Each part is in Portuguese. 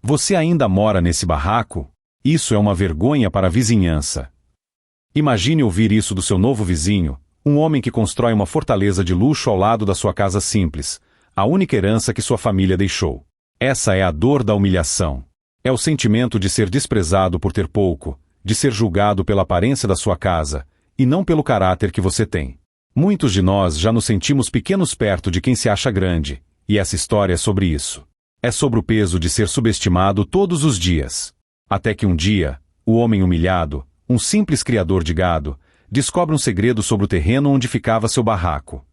Você ainda mora nesse barraco? Isso é uma vergonha para a vizinhança. Imagine ouvir isso do seu novo vizinho, um homem que constrói uma fortaleza de luxo ao lado da sua casa simples, a única herança que sua família deixou. Essa é a dor da humilhação. É o sentimento de ser desprezado por ter pouco, de ser julgado pela aparência da sua casa, e não pelo caráter que você tem. Muitos de nós já nos sentimos pequenos perto de quem se acha grande, e essa história é sobre isso. É sobre o peso de ser subestimado todos os dias. Até que um dia, o homem humilhado, um simples criador de gado, descobre um segredo sobre o terreno onde ficava seu barraco.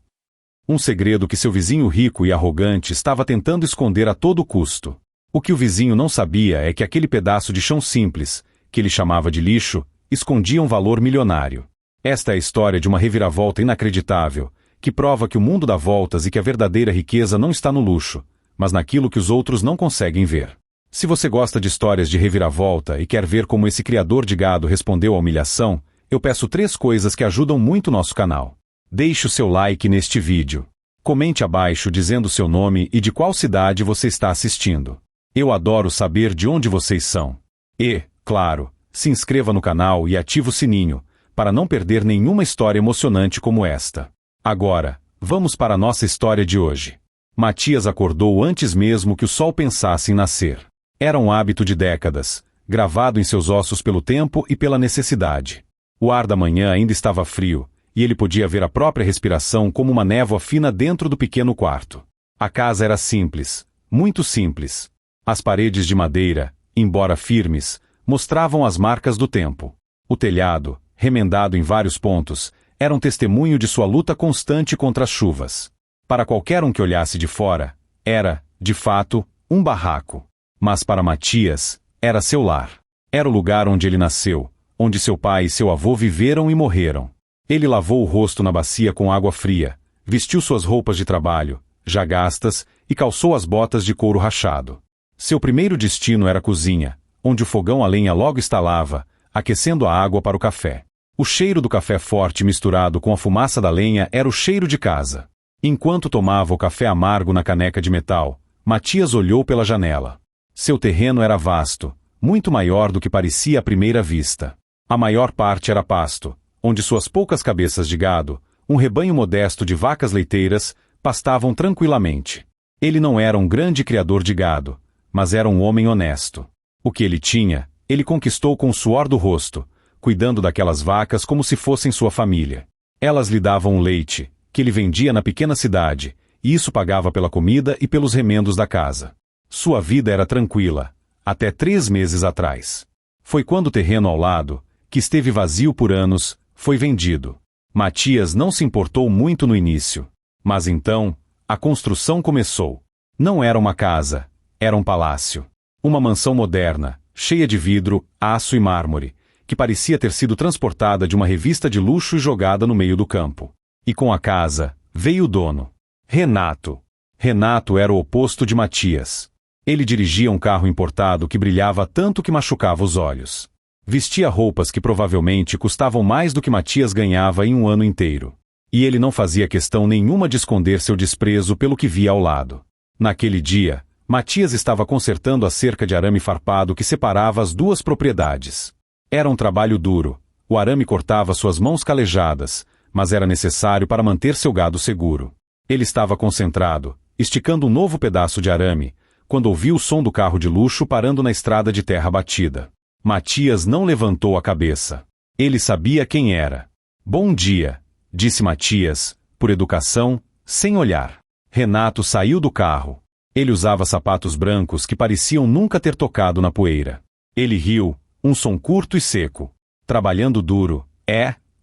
Um segredo que seu vizinho rico e arrogante estava tentando esconder a todo custo. O que o vizinho não sabia é que aquele pedaço de chão simples, que ele chamava de lixo, escondia um valor milionário. Esta é a história de uma reviravolta inacreditável, que prova que o mundo dá voltas e que a verdadeira riqueza não está no luxo, mas naquilo que os outros não conseguem ver. Se você gosta de histórias de reviravolta e quer ver como esse criador de gado respondeu à humilhação, eu peço 3 coisas que ajudam muito nosso canal. Deixe o seu like neste vídeo. Comente abaixo dizendo seu nome e de qual cidade você está assistindo. Eu adoro saber de onde vocês são. E, claro, se inscreva no canal e ative o sininho, para não perder nenhuma história emocionante como esta. Agora, vamos para a nossa história de hoje. Matias acordou antes mesmo que o sol pensasse em nascer. Era um hábito de décadas, gravado em seus ossos pelo tempo e pela necessidade. O ar da manhã ainda estava frio, e ele podia ver a própria respiração como uma névoa fina dentro do pequeno quarto. A casa era simples, muito simples. As paredes de madeira, embora firmes, mostravam as marcas do tempo. O telhado, remendado em vários pontos, era um testemunho de sua luta constante contra as chuvas. Para qualquer um que olhasse de fora, era, de fato, um barraco. Mas para Matias, era seu lar. Era o lugar onde ele nasceu, onde seu pai e seu avô viveram e morreram. Ele lavou o rosto na bacia com água fria, vestiu suas roupas de trabalho, já gastas, e calçou as botas de couro rachado. Seu primeiro destino era a cozinha, onde o fogão a lenha logo estalava, aquecendo a água para o café. O cheiro do café forte misturado com a fumaça da lenha era o cheiro de casa. Enquanto tomava o café amargo na caneca de metal, Matias olhou pela janela. Seu terreno era vasto, muito maior do que parecia à primeira vista. A maior parte era pasto, onde suas poucas cabeças de gado, um rebanho modesto de vacas leiteiras, pastavam tranquilamente. Ele não era um grande criador de gado, mas era um homem honesto. O que ele tinha, ele conquistou com o suor do rosto, cuidando daquelas vacas como se fossem sua família. Elas lhe davam o leite, que ele vendia na pequena cidade, e isso pagava pela comida e pelos remendos da casa. Sua vida era tranquila, até 3 meses atrás. Foi quando o terreno ao lado, que esteve vazio por anos, foi vendido. Matias não se importou muito no início. Mas então, a construção começou. Não era uma casa, era um palácio. Uma mansão moderna, cheia de vidro, aço e mármore, que parecia ter sido transportada de uma revista de luxo e jogada no meio do campo. E com a casa, veio o dono. Renato. Renato era o oposto de Matias. Ele dirigia um carro importado que brilhava tanto que machucava os olhos. Vestia roupas que provavelmente custavam mais do que Matias ganhava em um ano inteiro. E ele não fazia questão nenhuma de esconder seu desprezo pelo que via ao lado. Naquele dia, Matias estava consertando a cerca de arame farpado que separava as 2 propriedades. Era um trabalho duro. O arame cortava suas mãos calejadas, mas era necessário para manter seu gado seguro. Ele estava concentrado, esticando um novo pedaço de arame, quando ouviu o som do carro de luxo parando na estrada de terra batida. Matias não levantou a cabeça. Ele sabia quem era. Bom dia, disse Matias, por educação, sem olhar. Renato saiu do carro. Ele usava sapatos brancos que pareciam nunca ter tocado na poeira. Ele riu, um som curto e seco. Trabalhando duro,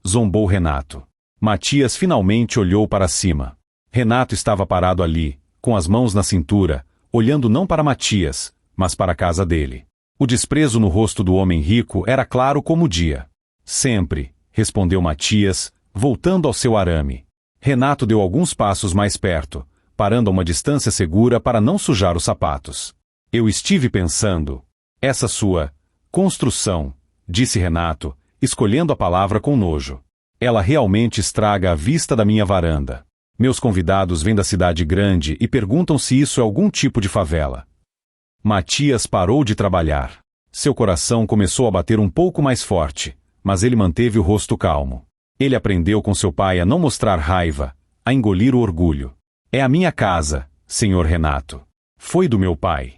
zombou Renato. Matias finalmente olhou para cima. Renato estava parado ali, com as mãos na cintura, olhando não para Matias, mas para a casa dele. O desprezo no rosto do homem rico era claro como o dia. Sempre, respondeu Matias, voltando ao seu arame. Renato deu alguns passos mais perto, parando a uma distância segura para não sujar os sapatos. Eu estive pensando. Essa sua construção, disse Renato, escolhendo a palavra com nojo. Ela realmente estraga a vista da minha varanda. Meus convidados vêm da cidade grande e perguntam se isso é algum tipo de favela. Matias parou de trabalhar. Seu coração começou a bater um pouco mais forte, mas ele manteve o rosto calmo. Ele aprendeu com seu pai a não mostrar raiva, a engolir o orgulho. É a minha casa, senhor Renato. Foi do meu pai.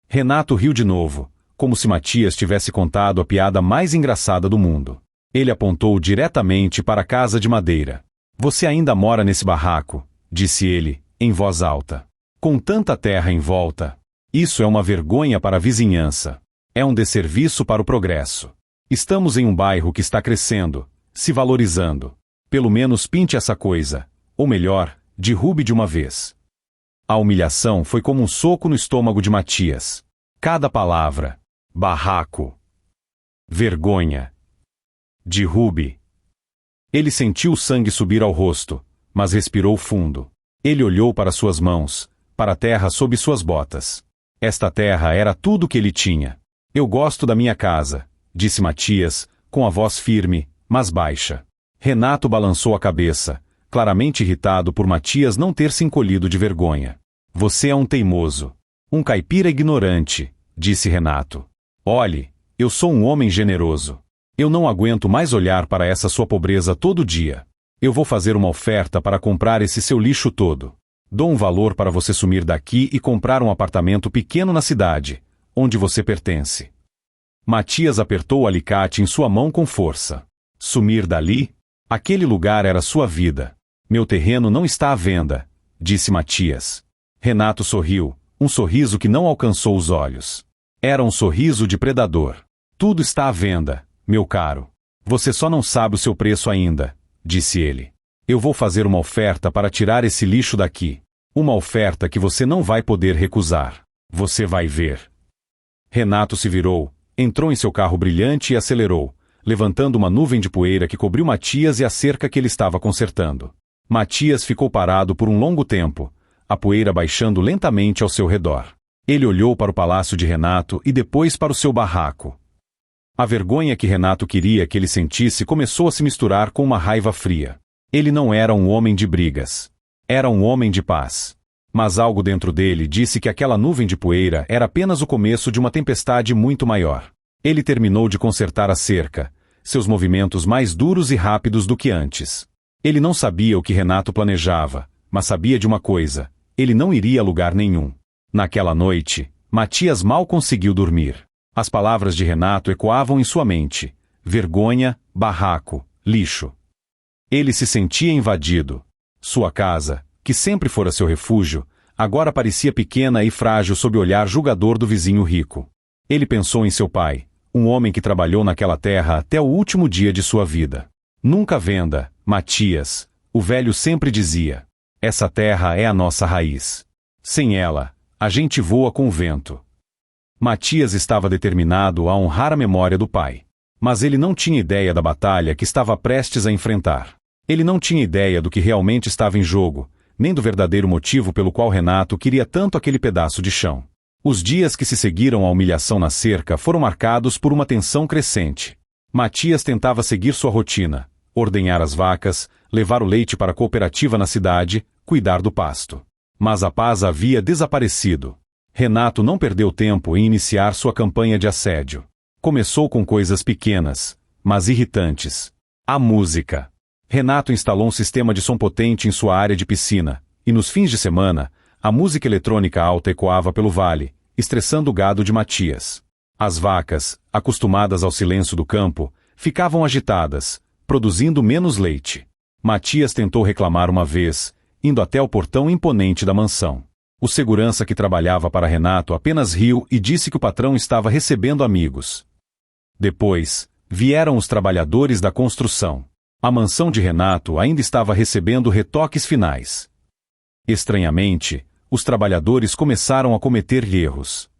Renato riu de novo, como se Matias tivesse contado a piada mais engraçada do mundo. Ele apontou diretamente para a casa de madeira. Você ainda mora nesse barraco, disse ele, em voz alta. Com tanta terra em volta. Isso é uma vergonha para a vizinhança. É um desserviço para o progresso. Estamos em um bairro que está crescendo, se valorizando. Pelo menos pinte essa coisa, ou melhor, derrube de uma vez. A humilhação foi como um soco no estômago de Matias. Cada palavra. Barraco. Vergonha. Derrube. Ele sentiu o sangue subir ao rosto, mas respirou fundo. Ele olhou para suas mãos, para a terra sob suas botas. Esta terra era tudo o que ele tinha. Eu gosto da minha casa, disse Matias, com a voz firme, mas baixa. Renato balançou a cabeça, claramente irritado por Matias não ter se encolhido de vergonha. Você é um teimoso. Um caipira ignorante, disse Renato. Olhe, eu sou um homem generoso. Eu não aguento mais olhar para essa sua pobreza todo dia. Eu vou fazer uma oferta para comprar esse seu lixo todo. Dou um valor para você sumir daqui e comprar um apartamento pequeno na cidade, onde você pertence. Matias apertou o alicate em sua mão com força. Sumir dali? Aquele lugar era sua vida. Meu terreno não está à venda, disse Matias. Renato sorriu, um sorriso que não alcançou os olhos. Era um sorriso de predador. Tudo está à venda, meu caro. Você só não sabe o seu preço ainda, disse ele. Eu vou fazer uma oferta para tirar esse lixo daqui. Uma oferta que você não vai poder recusar. Você vai ver. Renato se virou, entrou em seu carro brilhante e acelerou, levantando uma nuvem de poeira que cobriu Matias e a cerca que ele estava consertando. Matias ficou parado por um longo tempo, a poeira baixando lentamente ao seu redor. Ele olhou para o palácio de Renato e depois para o seu barraco. A vergonha que Renato queria que ele sentisse começou a se misturar com uma raiva fria. Ele não era um homem de brigas. Era um homem de paz. Mas algo dentro dele disse que aquela nuvem de poeira era apenas o começo de uma tempestade muito maior. Ele terminou de consertar a cerca, seus movimentos mais duros e rápidos do que antes. Ele não sabia o que Renato planejava, mas sabia de uma coisa: ele não iria a lugar nenhum. Naquela noite, Matias mal conseguiu dormir. As palavras de Renato ecoavam em sua mente: vergonha, barraco, lixo. Ele se sentia invadido. Sua casa, que sempre fora seu refúgio, agora parecia pequena e frágil sob o olhar julgador do vizinho rico. Ele pensou em seu pai, um homem que trabalhou naquela terra até o último dia de sua vida. Nunca venda, Matias, o velho sempre dizia. Essa terra é a nossa raiz. Sem ela, a gente voa com o vento. Matias estava determinado a honrar a memória do pai. Mas ele não tinha ideia da batalha que estava prestes a enfrentar. Ele não tinha ideia do que realmente estava em jogo, nem do verdadeiro motivo pelo qual Renato queria tanto aquele pedaço de chão. Os dias que se seguiram à humilhação na cerca foram marcados por uma tensão crescente. Matias tentava seguir sua rotina, ordenhar as vacas, levar o leite para a cooperativa na cidade, cuidar do pasto. Mas a paz havia desaparecido. Renato não perdeu tempo em iniciar sua campanha de assédio. Começou com coisas pequenas, mas irritantes. A música. Renato instalou um sistema de som potente em sua área de piscina, e nos fins de semana, a música eletrônica alta ecoava pelo vale, estressando o gado de Matias. As vacas, acostumadas ao silêncio do campo, ficavam agitadas, produzindo menos leite. Matias tentou reclamar uma vez, indo até o portão imponente da mansão. O segurança que trabalhava para Renato apenas riu e disse que o patrão estava recebendo amigos. Depois, vieram os trabalhadores da construção. A mansão de Renato ainda estava recebendo retoques finais. Estranhamente, os trabalhadores começaram a cometer erros.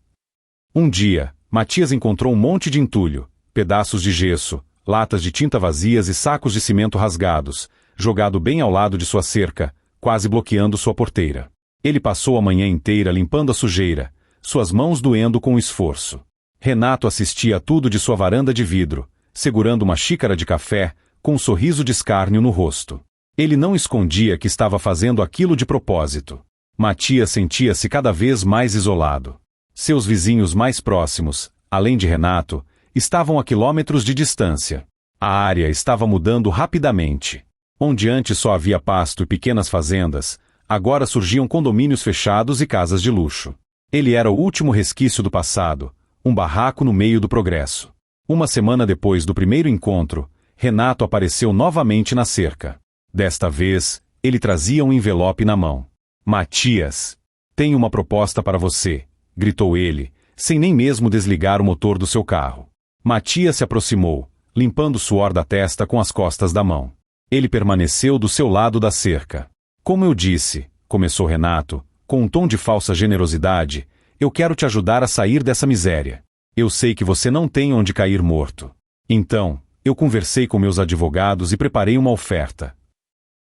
Um dia, Matias encontrou um monte de entulho, pedaços de gesso, latas de tinta vazias e sacos de cimento rasgados, jogado bem ao lado de sua cerca, quase bloqueando sua porteira. Ele passou a manhã inteira limpando a sujeira, suas mãos doendo com o esforço. Renato assistia a tudo de sua varanda de vidro, segurando uma xícara de café, com um sorriso de escárnio no rosto. Ele não escondia que estava fazendo aquilo de propósito. Matias sentia-se cada vez mais isolado. Seus vizinhos mais próximos, além de Renato, estavam a quilômetros de distância. A área estava mudando rapidamente. Onde antes só havia pasto e pequenas fazendas, agora surgiam condomínios fechados e casas de luxo. Ele era o último resquício do passado, um barraco no meio do progresso. Uma semana depois do primeiro encontro, Renato apareceu novamente na cerca. Desta vez, ele trazia um envelope na mão. Matias, tenho uma proposta para você, gritou ele, sem nem mesmo desligar o motor do seu carro. Matias se aproximou, limpando o suor da testa com as costas da mão. Ele permaneceu do seu lado da cerca. Como eu disse, começou Renato, com um tom de falsa generosidade, eu quero te ajudar a sair dessa miséria. Eu sei que você não tem onde cair morto. Então, eu conversei com meus advogados e preparei uma oferta.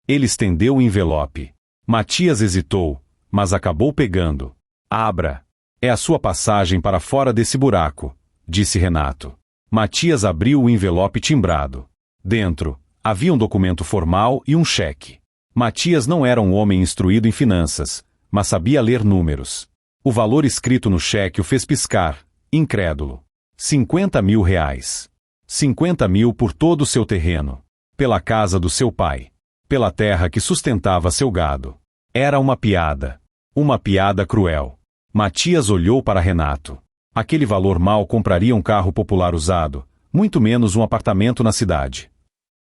Ele estendeu o envelope. Matias hesitou, mas acabou pegando. Abra. É a sua passagem para fora desse buraco, disse Renato. Matias abriu o envelope timbrado. Dentro, havia um documento formal e um cheque. Matias não era um homem instruído em finanças, mas sabia ler números. O valor escrito no cheque o fez piscar, incrédulo. 50 mil reais. 50 mil por todo o seu terreno. Pela casa do seu pai. Pela terra que sustentava seu gado. Era uma piada. Uma piada cruel. Matias olhou para Renato. Aquele valor mal compraria um carro popular usado, muito menos um apartamento na cidade.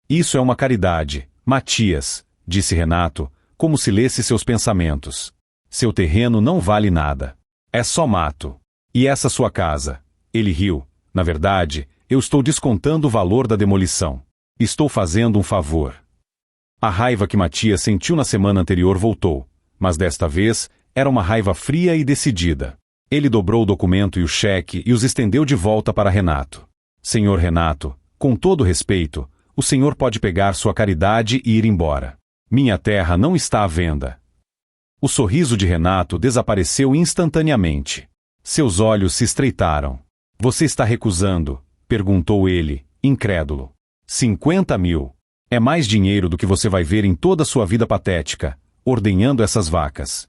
Isso é uma caridade, Matias, disse Renato, como se lesse seus pensamentos. Seu terreno não vale nada. É só mato. E essa sua casa? Ele riu. Na verdade, eu estou descontando o valor da demolição. Estou fazendo um favor. A raiva que Matias sentiu na semana anterior voltou, mas desta vez era uma raiva fria e decidida. Ele dobrou o documento e o cheque e os estendeu de volta para Renato. Senhor Renato, com todo respeito, o senhor pode pegar sua caridade e ir embora. Minha terra não está à venda. O sorriso de Renato desapareceu instantaneamente. Seus olhos se estreitaram. Você está recusando? Perguntou ele, incrédulo. 50 mil. É mais dinheiro do que você vai ver em toda a sua vida patética, ordenhando essas vacas.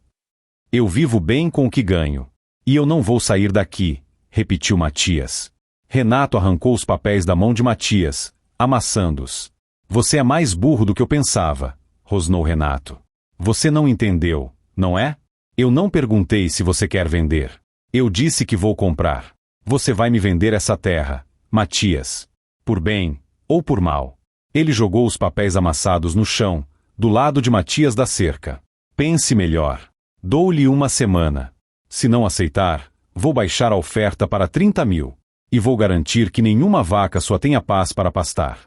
Eu vivo bem com o que ganho. E eu não vou sair daqui, repetiu Matias. Renato arrancou os papéis da mão de Matias, amassando-os. Você é mais burro do que eu pensava, rosnou Renato. Você não entendeu, não é? Eu não perguntei se você quer vender. Eu disse que vou comprar. Você vai me vender essa terra, Matias. Por bem, ou por mal. Ele jogou os papéis amassados no chão, do lado de Matias da cerca. Pense melhor. Dou-lhe uma semana. Se não aceitar, vou baixar a oferta para 30 mil. E vou garantir que nenhuma vaca só tenha paz para pastar.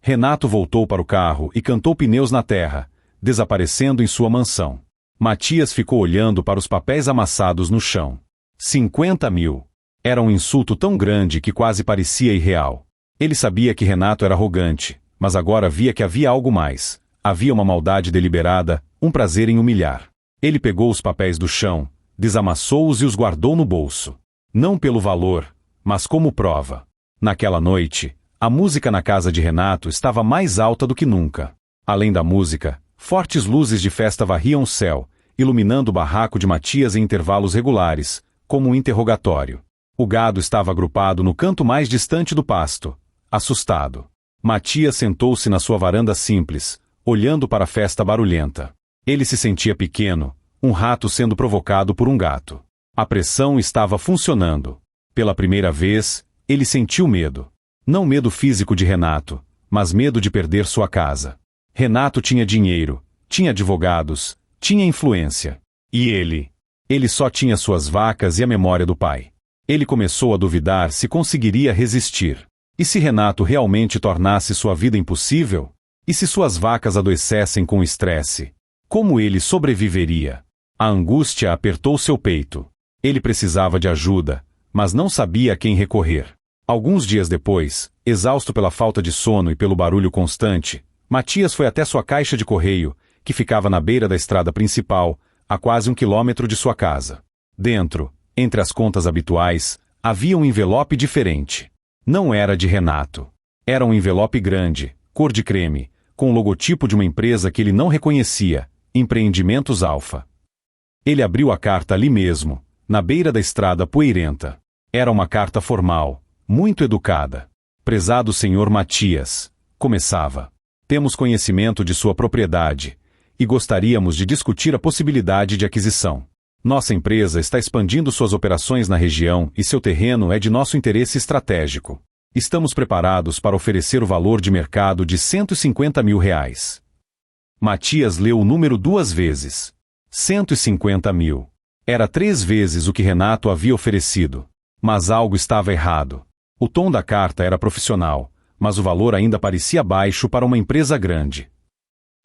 Renato voltou para o carro e cantou pneus na terra, desaparecendo em sua mansão. Matias ficou olhando para os papéis amassados no chão. 50 mil. Era um insulto tão grande que quase parecia irreal. Ele sabia que Renato era arrogante, mas agora via que havia algo mais. Havia uma maldade deliberada, um prazer em humilhar. Ele pegou os papéis do chão, desamassou-os e os guardou no bolso. Não pelo valor, mas como prova. Naquela noite, a música na casa de Renato estava mais alta do que nunca. Além da música, fortes luzes de festa varriam o céu, iluminando o barraco de Matias em intervalos regulares, como um interrogatório. O gado estava agrupado no canto mais distante do pasto, assustado. Matias sentou-se na sua varanda simples, olhando para a festa barulhenta. Ele se sentia pequeno, um rato sendo provocado por um gato. A pressão estava funcionando. Pela primeira vez, ele sentiu medo. Não medo físico de Renato, mas medo de perder sua casa. Renato tinha dinheiro, tinha advogados, tinha influência. E ele? Ele só tinha suas vacas e a memória do pai. Ele começou a duvidar se conseguiria resistir. E se Renato realmente tornasse sua vida impossível? E se suas vacas adoecessem com estresse? Como ele sobreviveria? A angústia apertou seu peito. Ele precisava de ajuda, mas não sabia a quem recorrer. Alguns dias depois, exausto pela falta de sono e pelo barulho constante, Matias foi até sua caixa de correio, que ficava na beira da estrada principal, a quase 1 quilômetro de sua casa. Dentro, entre as contas habituais, havia um envelope diferente. Não era de Renato. Era um envelope grande, cor de creme, com o logotipo de uma empresa que ele não reconhecia, Empreendimentos Alfa. Ele abriu a carta ali mesmo, na beira da estrada poeirenta. Era uma carta formal, muito educada. Prezado Sr. Matias, começava. Temos conhecimento de sua propriedade e gostaríamos de discutir a possibilidade de aquisição. Nossa empresa está expandindo suas operações na região e seu terreno é de nosso interesse estratégico. Estamos preparados para oferecer o valor de mercado de R$150 mil. Matias leu o número 2 vezes. 150 mil. Era 3 vezes o que Renato havia oferecido. Mas algo estava errado. O tom da carta era profissional, mas o valor ainda parecia baixo para uma empresa grande.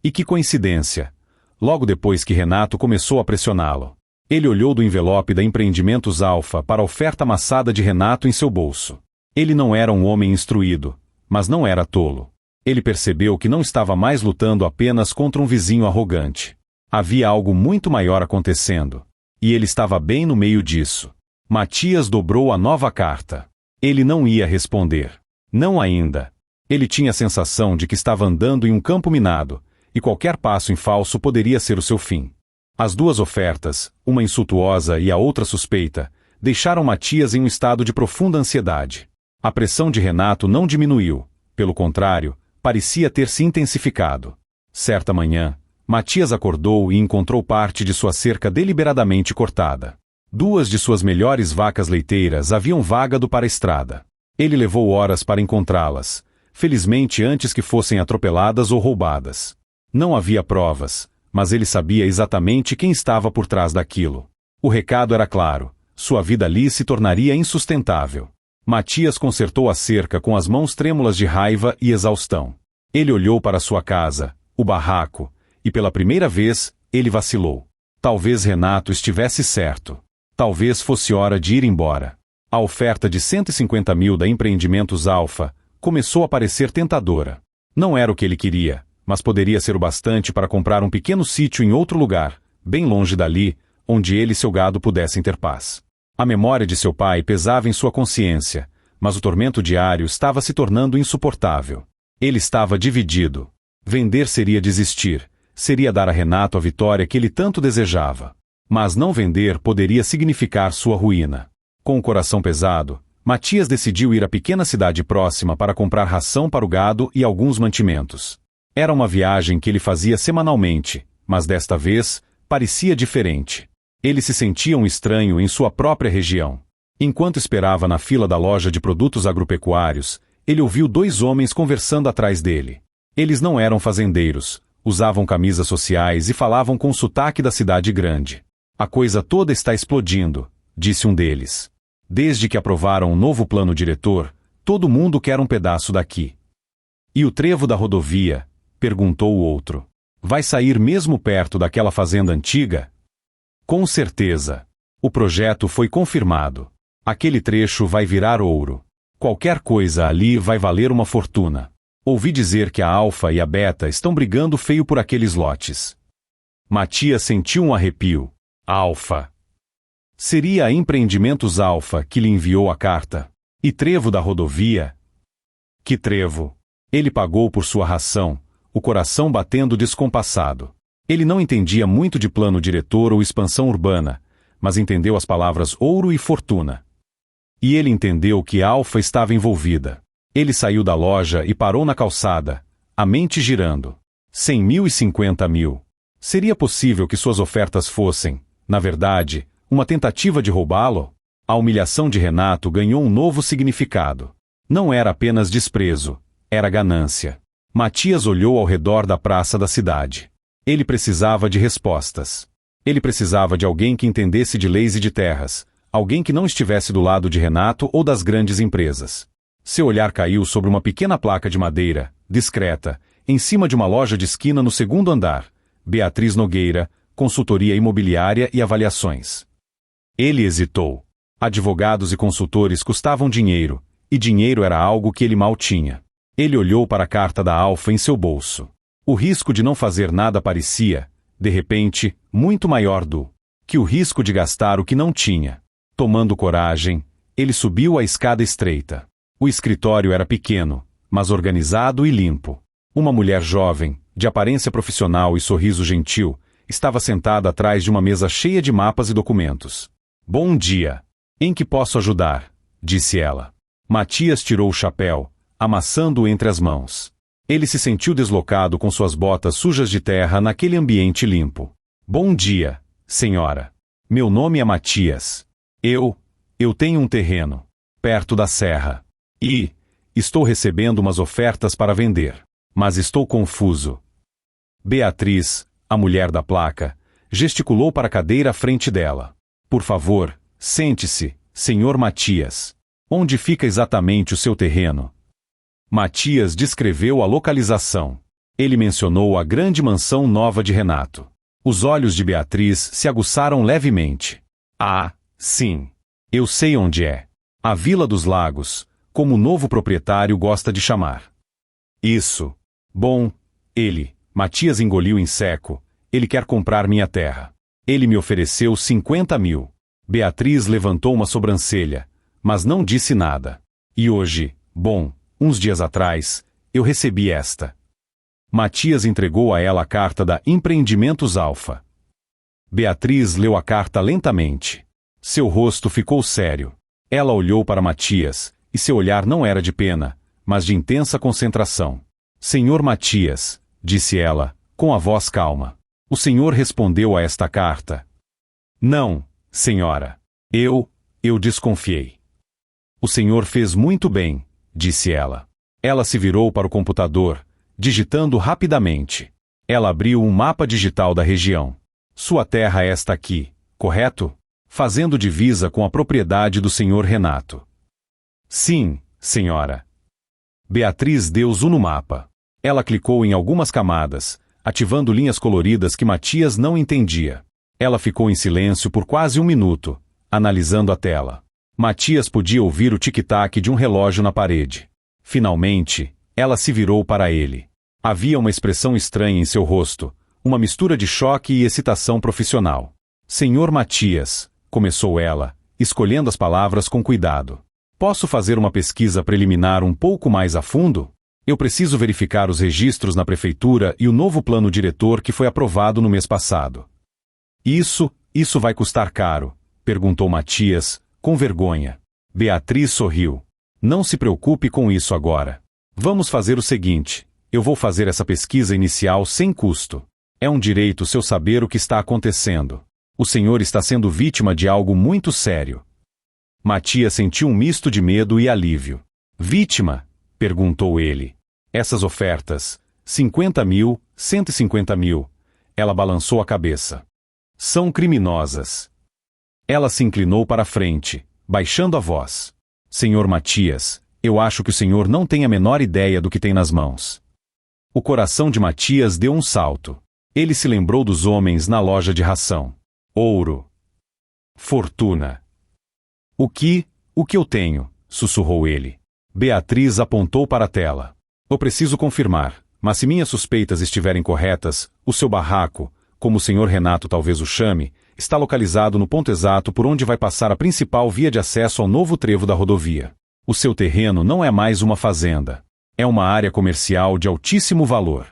E que coincidência! Logo depois que Renato começou a pressioná-lo, ele olhou do envelope da Empreendimentos Alfa para a oferta amassada de Renato em seu bolso. Ele não era um homem instruído, mas não era tolo. Ele percebeu que não estava mais lutando apenas contra um vizinho arrogante. Havia algo muito maior acontecendo. E ele estava bem no meio disso. Matias dobrou a nova carta. Ele não ia responder. Não ainda. Ele tinha a sensação de que estava andando em um campo minado, e qualquer passo em falso poderia ser o seu fim. As 2 ofertas, uma insultuosa e a outra suspeita, deixaram Matias em um estado de profunda ansiedade. A pressão de Renato não diminuiu, pelo contrário, parecia ter se intensificado. Certa manhã, Matias acordou e encontrou parte de sua cerca deliberadamente cortada. 2 de suas melhores vacas leiteiras haviam vagado para a estrada. Ele levou horas para encontrá-las, felizmente antes que fossem atropeladas ou roubadas. Não havia provas, mas ele sabia exatamente quem estava por trás daquilo. O recado era claro: sua vida ali se tornaria insustentável. Matias consertou a cerca com as mãos trêmulas de raiva e exaustão. Ele olhou para sua casa, o barraco, e pela primeira vez, ele vacilou. Talvez Renato estivesse certo. Talvez fosse hora de ir embora. A oferta de 150 mil da Empreendimentos Alfa começou a parecer tentadora. Não era o que ele queria, mas poderia ser o bastante para comprar um pequeno sítio em outro lugar, bem longe dali, onde ele e seu gado pudessem ter paz. A memória de seu pai pesava em sua consciência, mas o tormento diário estava se tornando insuportável. Ele estava dividido. Vender seria desistir, seria dar a Renato a vitória que ele tanto desejava. Mas não vender poderia significar sua ruína. Com o coração pesado, Matias decidiu ir à pequena cidade próxima para comprar ração para o gado e alguns mantimentos. Era uma viagem que ele fazia semanalmente, mas desta vez, parecia diferente. Ele se sentia um estranho em sua própria região. Enquanto esperava na fila da loja de produtos agropecuários, ele ouviu 2 homens conversando atrás dele. Eles não eram fazendeiros, usavam camisas sociais e falavam com o sotaque da cidade grande. A coisa toda está explodindo, disse um deles. Desde que aprovaram um novo plano diretor, todo mundo quer um pedaço daqui. E o trevo da rodovia? Perguntou o outro. Vai sair mesmo perto daquela fazenda antiga? Com certeza. O projeto foi confirmado. Aquele trecho vai virar ouro. Qualquer coisa ali vai valer uma fortuna. Ouvi dizer que a Alfa e a Beta estão brigando feio por aqueles lotes. Matias sentiu um arrepio. Alfa. Seria a Empreendimentos Alfa que lhe enviou a carta. E trevo da rodovia? Que trevo? Ele pagou por sua ração, o coração batendo descompassado. Ele não entendia muito de plano diretor ou expansão urbana, mas entendeu as palavras ouro e fortuna. E ele entendeu que a Alfa estava envolvida. Ele saiu da loja e parou na calçada, a mente girando. 100 mil e 50 mil. Seria possível que suas ofertas fossem, na verdade, uma tentativa de roubá-lo? A humilhação de Renato ganhou um novo significado. Não era apenas desprezo, era ganância. Matias olhou ao redor da praça da cidade. Ele precisava de respostas. Ele precisava de alguém que entendesse de leis e de terras, alguém que não estivesse do lado de Renato ou das grandes empresas. Seu olhar caiu sobre uma pequena placa de madeira, discreta, em cima de uma loja de esquina no 2º andar. Beatriz Nogueira, consultoria imobiliária e avaliações. Ele hesitou. Advogados e consultores custavam dinheiro, e dinheiro era algo que ele mal tinha. Ele olhou para a carta da Alfa em seu bolso. O risco de não fazer nada parecia, de repente, muito maior que o risco de gastar o que não tinha. Tomando coragem, ele subiu a escada estreita. O escritório era pequeno, mas organizado e limpo. Uma mulher jovem, de aparência profissional e sorriso gentil, estava sentada atrás de uma mesa cheia de mapas e documentos. Bom dia. Em que posso ajudar? Disse ela. Matias tirou o chapéu, amassando-o entre as mãos. Ele se sentiu deslocado com suas botas sujas de terra naquele ambiente limpo. Bom dia, senhora. Meu nome é Matias. Eu tenho um terreno, perto da serra. E estou recebendo umas ofertas para vender. Mas estou confuso. Beatriz, a mulher da placa, gesticulou para a cadeira à frente dela. Por favor, sente-se, senhor Matias. Onde fica exatamente o seu terreno? Matias descreveu a localização. Ele mencionou a grande mansão nova de Renato. Os olhos de Beatriz se aguçaram levemente. Ah, sim. Eu sei onde é. A Vila dos Lagos, como o novo proprietário gosta de chamar. Isso. Bom, Matias engoliu em seco. Ele quer comprar minha terra. Ele me ofereceu 50 mil. Beatriz levantou uma sobrancelha, mas não disse nada. E hoje, uns dias atrás, eu recebi esta. Matias entregou a ela a carta da Empreendimentos Alfa. Beatriz leu a carta lentamente. Seu rosto ficou sério. Ela olhou para Matias, e seu olhar não era de pena, mas de intensa concentração. Senhor Matias, disse ela, com a voz calma. O senhor respondeu a esta carta? Não, senhora. Eu desconfiei. O senhor fez muito bem, disse ela. Ela se virou para o computador, digitando rapidamente. Ela abriu um mapa digital da região. Sua terra é esta aqui, correto? Fazendo divisa com a propriedade do senhor Renato. Sim, senhora. Beatriz deu zoom no mapa. Ela clicou em algumas camadas, ativando linhas coloridas que Matias não entendia. Ela ficou em silêncio por quase um minuto, analisando a tela. Matias podia ouvir o tic-tac de um relógio na parede. Finalmente, ela se virou para ele. Havia uma expressão estranha em seu rosto, uma mistura de choque e excitação profissional. Senhor Matias, começou ela, escolhendo as palavras com cuidado. Posso fazer uma pesquisa preliminar um pouco mais a fundo? Eu preciso verificar os registros na prefeitura e o novo plano diretor que foi aprovado no mês passado. Isso vai custar caro, perguntou Matias, com vergonha. Beatriz sorriu. Não se preocupe com isso agora. Vamos fazer o seguinte, eu vou fazer essa pesquisa inicial sem custo. É um direito seu saber o que está acontecendo. O senhor está sendo vítima de algo muito sério. Matias sentiu um misto de medo e alívio. Vítima? Perguntou ele. Essas ofertas, 50 mil, 150 mil. Ela balançou a cabeça. São criminosas. Ela se inclinou para a frente, baixando a voz. Senhor Matias, eu acho que o senhor não tem a menor ideia do que tem nas mãos. O coração de Matias deu um salto. Ele se lembrou dos homens na loja de ração. Ouro. Fortuna. O que eu tenho? Sussurrou ele. Beatriz apontou para a tela. Eu preciso confirmar, mas se minhas suspeitas estiverem corretas, o seu barraco, como o senhor Renato talvez o chame, está localizado no ponto exato por onde vai passar a principal via de acesso ao novo trevo da rodovia. O seu terreno não é mais uma fazenda. É uma área comercial de altíssimo valor.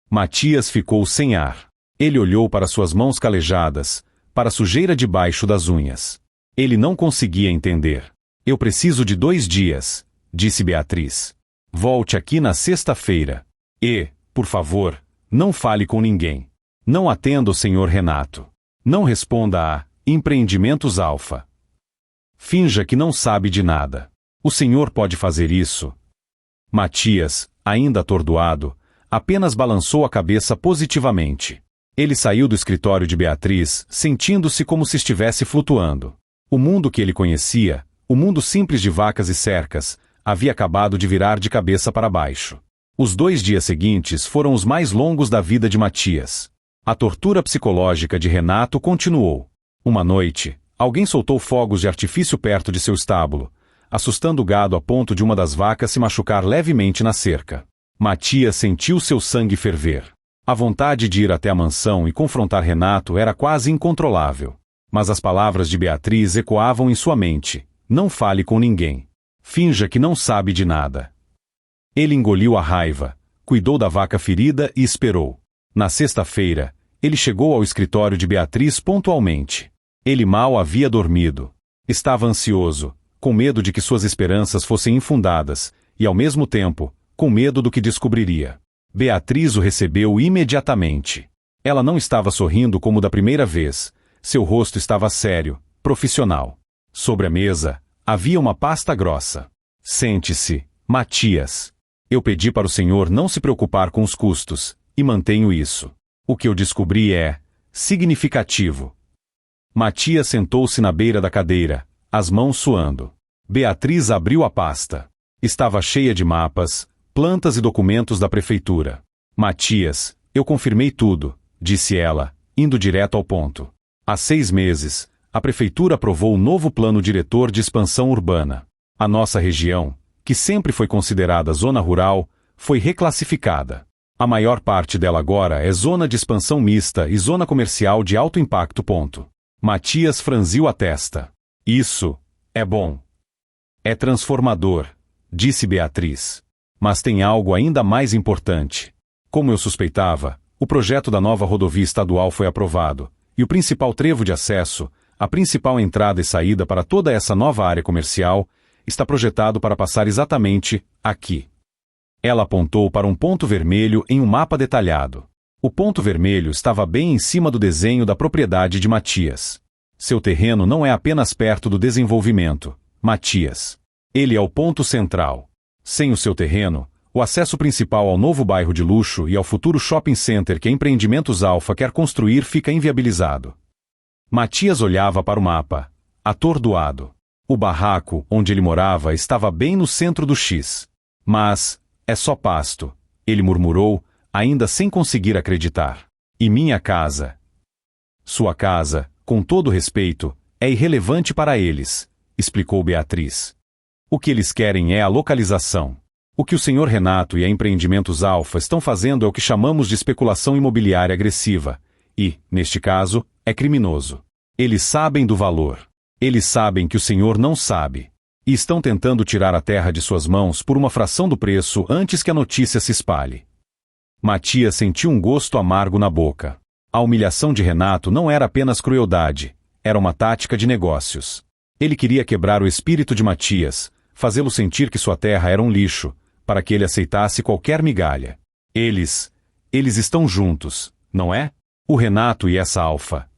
Matias ficou sem ar. Ele olhou para suas mãos calejadas, para a sujeira debaixo das unhas. Ele não conseguia entender. Eu preciso de 2 dias, disse Beatriz. Volte aqui na sexta-feira. E, por favor, não fale com ninguém. Não atenda o senhor Renato. Não responda a Empreendimentos Alfa. Finja que não sabe de nada. O senhor pode fazer isso? Matias, ainda atordoado, apenas balançou a cabeça positivamente. Ele saiu do escritório de Beatriz, sentindo-se como se estivesse flutuando. O mundo que ele conhecia, o mundo simples de vacas e cercas, havia acabado de virar de cabeça para baixo. Os 2 dias seguintes foram os mais longos da vida de Matias. A tortura psicológica de Renato continuou. Uma noite, alguém soltou fogos de artifício perto de seu estábulo, assustando o gado a ponto de uma das vacas se machucar levemente na cerca. Matias sentiu seu sangue ferver. A vontade de ir até a mansão e confrontar Renato era quase incontrolável. Mas as palavras de Beatriz ecoavam em sua mente. Não fale com ninguém. Finja que não sabe de nada. Ele engoliu a raiva, cuidou da vaca ferida e esperou. Na sexta-feira, ele chegou ao escritório de Beatriz pontualmente. Ele mal havia dormido. Estava ansioso, com medo de que suas esperanças fossem infundadas, e ao mesmo tempo, com medo do que descobriria. Beatriz o recebeu imediatamente. Ela não estava sorrindo como da primeira vez. Seu rosto estava sério, profissional. Sobre a mesa, havia uma pasta grossa. Sente-se, Matias. Eu pedi para o senhor não se preocupar com os custos, e mantenho isso. O que eu descobri é significativo. Matias sentou-se na beira da cadeira, as mãos suando. Beatriz abriu a pasta. Estava cheia de mapas, plantas e documentos da prefeitura. Matias, eu confirmei tudo, disse ela, indo direto ao ponto. Há 6 meses, a prefeitura aprovou o novo plano diretor de expansão urbana. A nossa região, que sempre foi considerada zona rural, foi reclassificada. A maior parte dela agora é zona de expansão mista e zona comercial de alto impacto. Matias franziu a testa. Isso é bom. É transformador, disse Beatriz. Mas tem algo ainda mais importante. Como eu suspeitava, o projeto da nova rodovia estadual foi aprovado, e o principal trevo de acesso, a principal entrada e saída para toda essa nova área comercial, está projetado para passar exatamente aqui. Ela apontou para um ponto vermelho em um mapa detalhado. O ponto vermelho estava bem em cima do desenho da propriedade de Matias. Seu terreno não é apenas perto do desenvolvimento, Matias. Ele é o ponto central. Sem o seu terreno, o acesso principal ao novo bairro de luxo e ao futuro shopping center que a Empreendimentos Alfa quer construir fica inviabilizado. Matias olhava para o mapa, atordoado. O barraco onde ele morava estava bem no centro do X. Mas, é só pasto, ele murmurou, ainda sem conseguir acreditar. E minha casa? Sua casa, com todo respeito, é irrelevante para eles, explicou Beatriz. O que eles querem é a localização. O que o Sr. Renato e a Empreendimentos Alfa estão fazendo é o que chamamos de especulação imobiliária agressiva, e, neste caso, é criminoso. Eles sabem do valor. Eles sabem que o senhor não sabe. E estão tentando tirar a terra de suas mãos por uma fração do preço antes que a notícia se espalhe. Matias sentiu um gosto amargo na boca. A humilhação de Renato não era apenas crueldade, era uma tática de negócios. Ele queria quebrar o espírito de Matias, fazê-lo sentir que sua terra era um lixo, para que ele aceitasse qualquer migalha. Eles estão juntos, não é? O Renato e essa Alfa.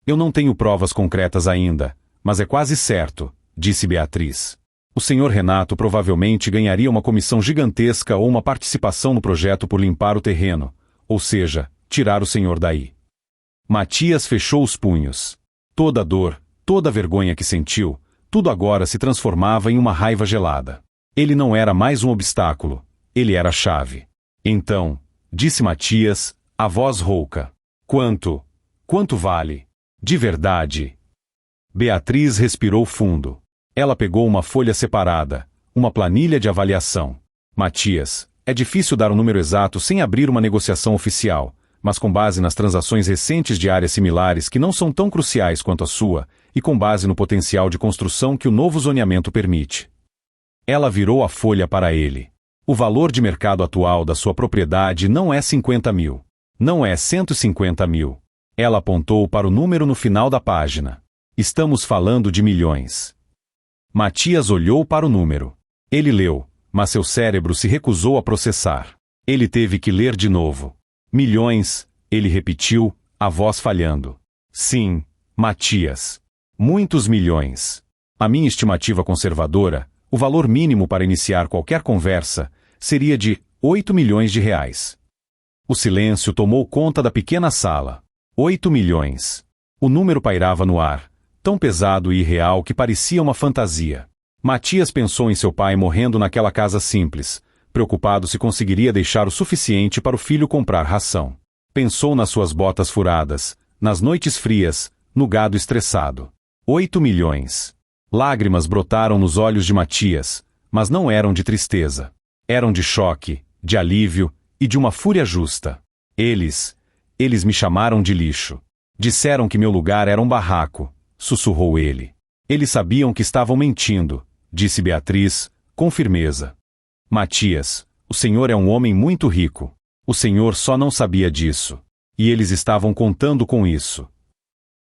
Eu não tenho provas concretas ainda, mas é quase certo, disse Beatriz. O senhor Renato provavelmente ganharia uma comissão gigantesca ou uma participação no projeto por limpar o terreno, ou seja, tirar o senhor daí. Matias fechou os punhos. Toda a dor, toda a vergonha que sentiu, tudo agora se transformava em uma raiva gelada. Ele não era mais um obstáculo, ele era a chave. Então, disse Matias, a voz rouca. Quanto vale? De verdade? Beatriz respirou fundo. Ela pegou uma folha separada, uma planilha de avaliação. Matias, é difícil dar um número exato sem abrir uma negociação oficial, mas com base nas transações recentes de áreas similares que não são tão cruciais quanto a sua, e com base no potencial de construção que o novo zoneamento permite. Ela virou a folha para ele. O valor de mercado atual da sua propriedade não é 50 mil. Não é 150 mil. Ela apontou para o número no final da página. Estamos falando de milhões. Matias olhou para o número. Ele leu, mas seu cérebro se recusou a processar. Ele teve que ler de novo. Milhões, ele repetiu, a voz falhando. Sim, Matias. Muitos milhões. A minha estimativa conservadora, o valor mínimo para iniciar qualquer conversa, seria de 8 milhões de reais. O silêncio tomou conta da pequena sala. 8 milhões. O número pairava no ar, tão pesado e irreal que parecia uma fantasia. Matias pensou em seu pai morrendo naquela casa simples, preocupado se conseguiria deixar o suficiente para o filho comprar ração. Pensou nas suas botas furadas, nas noites frias, no gado estressado. 8 milhões. Lágrimas brotaram nos olhos de Matias, mas não eram de tristeza. Eram de choque, de alívio e de uma fúria justa. Eles me chamaram de lixo. Disseram que meu lugar era um barraco, sussurrou ele. Eles sabiam que estavam mentindo, disse Beatriz, com firmeza. Matias, o senhor é um homem muito rico. O senhor só não sabia disso. E eles estavam contando com isso.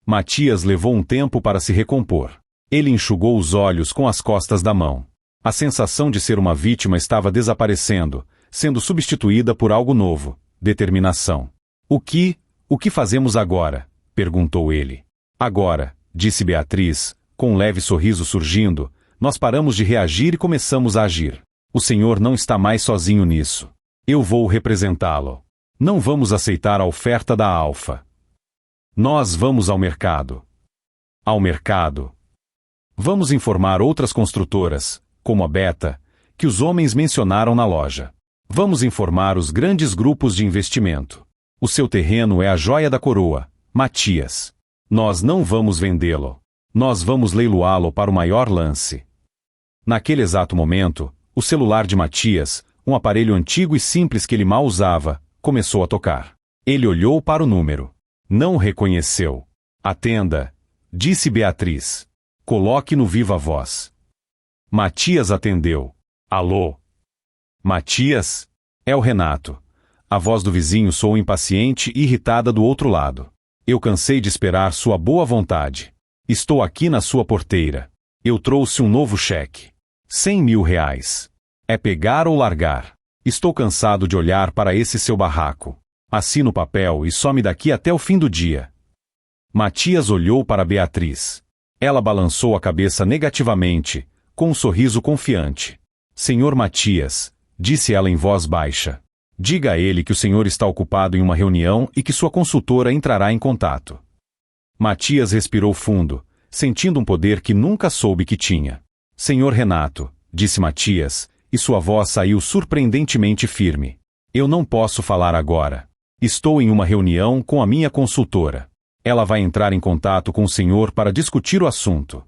Matias levou um tempo para se recompor. Ele enxugou os olhos com as costas da mão. A sensação de ser uma vítima estava desaparecendo, sendo substituída por algo novo, determinação. O que fazemos agora? Perguntou ele. Agora, disse Beatriz, com um leve sorriso surgindo, nós paramos de reagir e começamos a agir. O senhor não está mais sozinho nisso. Eu vou representá-lo. Não vamos aceitar a oferta da Alfa. Nós vamos ao mercado. Ao mercado. Vamos informar outras construtoras, como a Beta, que os homens mencionaram na loja. Vamos informar os grandes grupos de investimento. O seu terreno é a joia da coroa, Matias. Nós não vamos vendê-lo. Nós vamos leiloá-lo para o maior lance. Naquele exato momento, o celular de Matias, um aparelho antigo e simples que ele mal usava, começou a tocar. Ele olhou para o número. Não o reconheceu. Atenda, disse Beatriz. Coloque no viva voz. Matias atendeu. Alô? Matias? É o Renato. A voz do vizinho soou impaciente e irritada do outro lado. Eu cansei de esperar sua boa vontade. Estou aqui na sua porteira. Eu trouxe um novo cheque. 100 mil reais. É pegar ou largar. Estou cansado de olhar para esse seu barraco. Assina o papel e some daqui até o fim do dia. Matias olhou para Beatriz. Ela balançou a cabeça negativamente, com um sorriso confiante. Senhor Matias, disse ela em voz baixa. Diga a ele que o senhor está ocupado em uma reunião e que sua consultora entrará em contato. Matias respirou fundo, sentindo um poder que nunca soube que tinha. Senhor Renato, disse Matias, e sua voz saiu surpreendentemente firme. Eu não posso falar agora. Estou em uma reunião com a minha consultora. Ela vai entrar em contato com o senhor para discutir o assunto.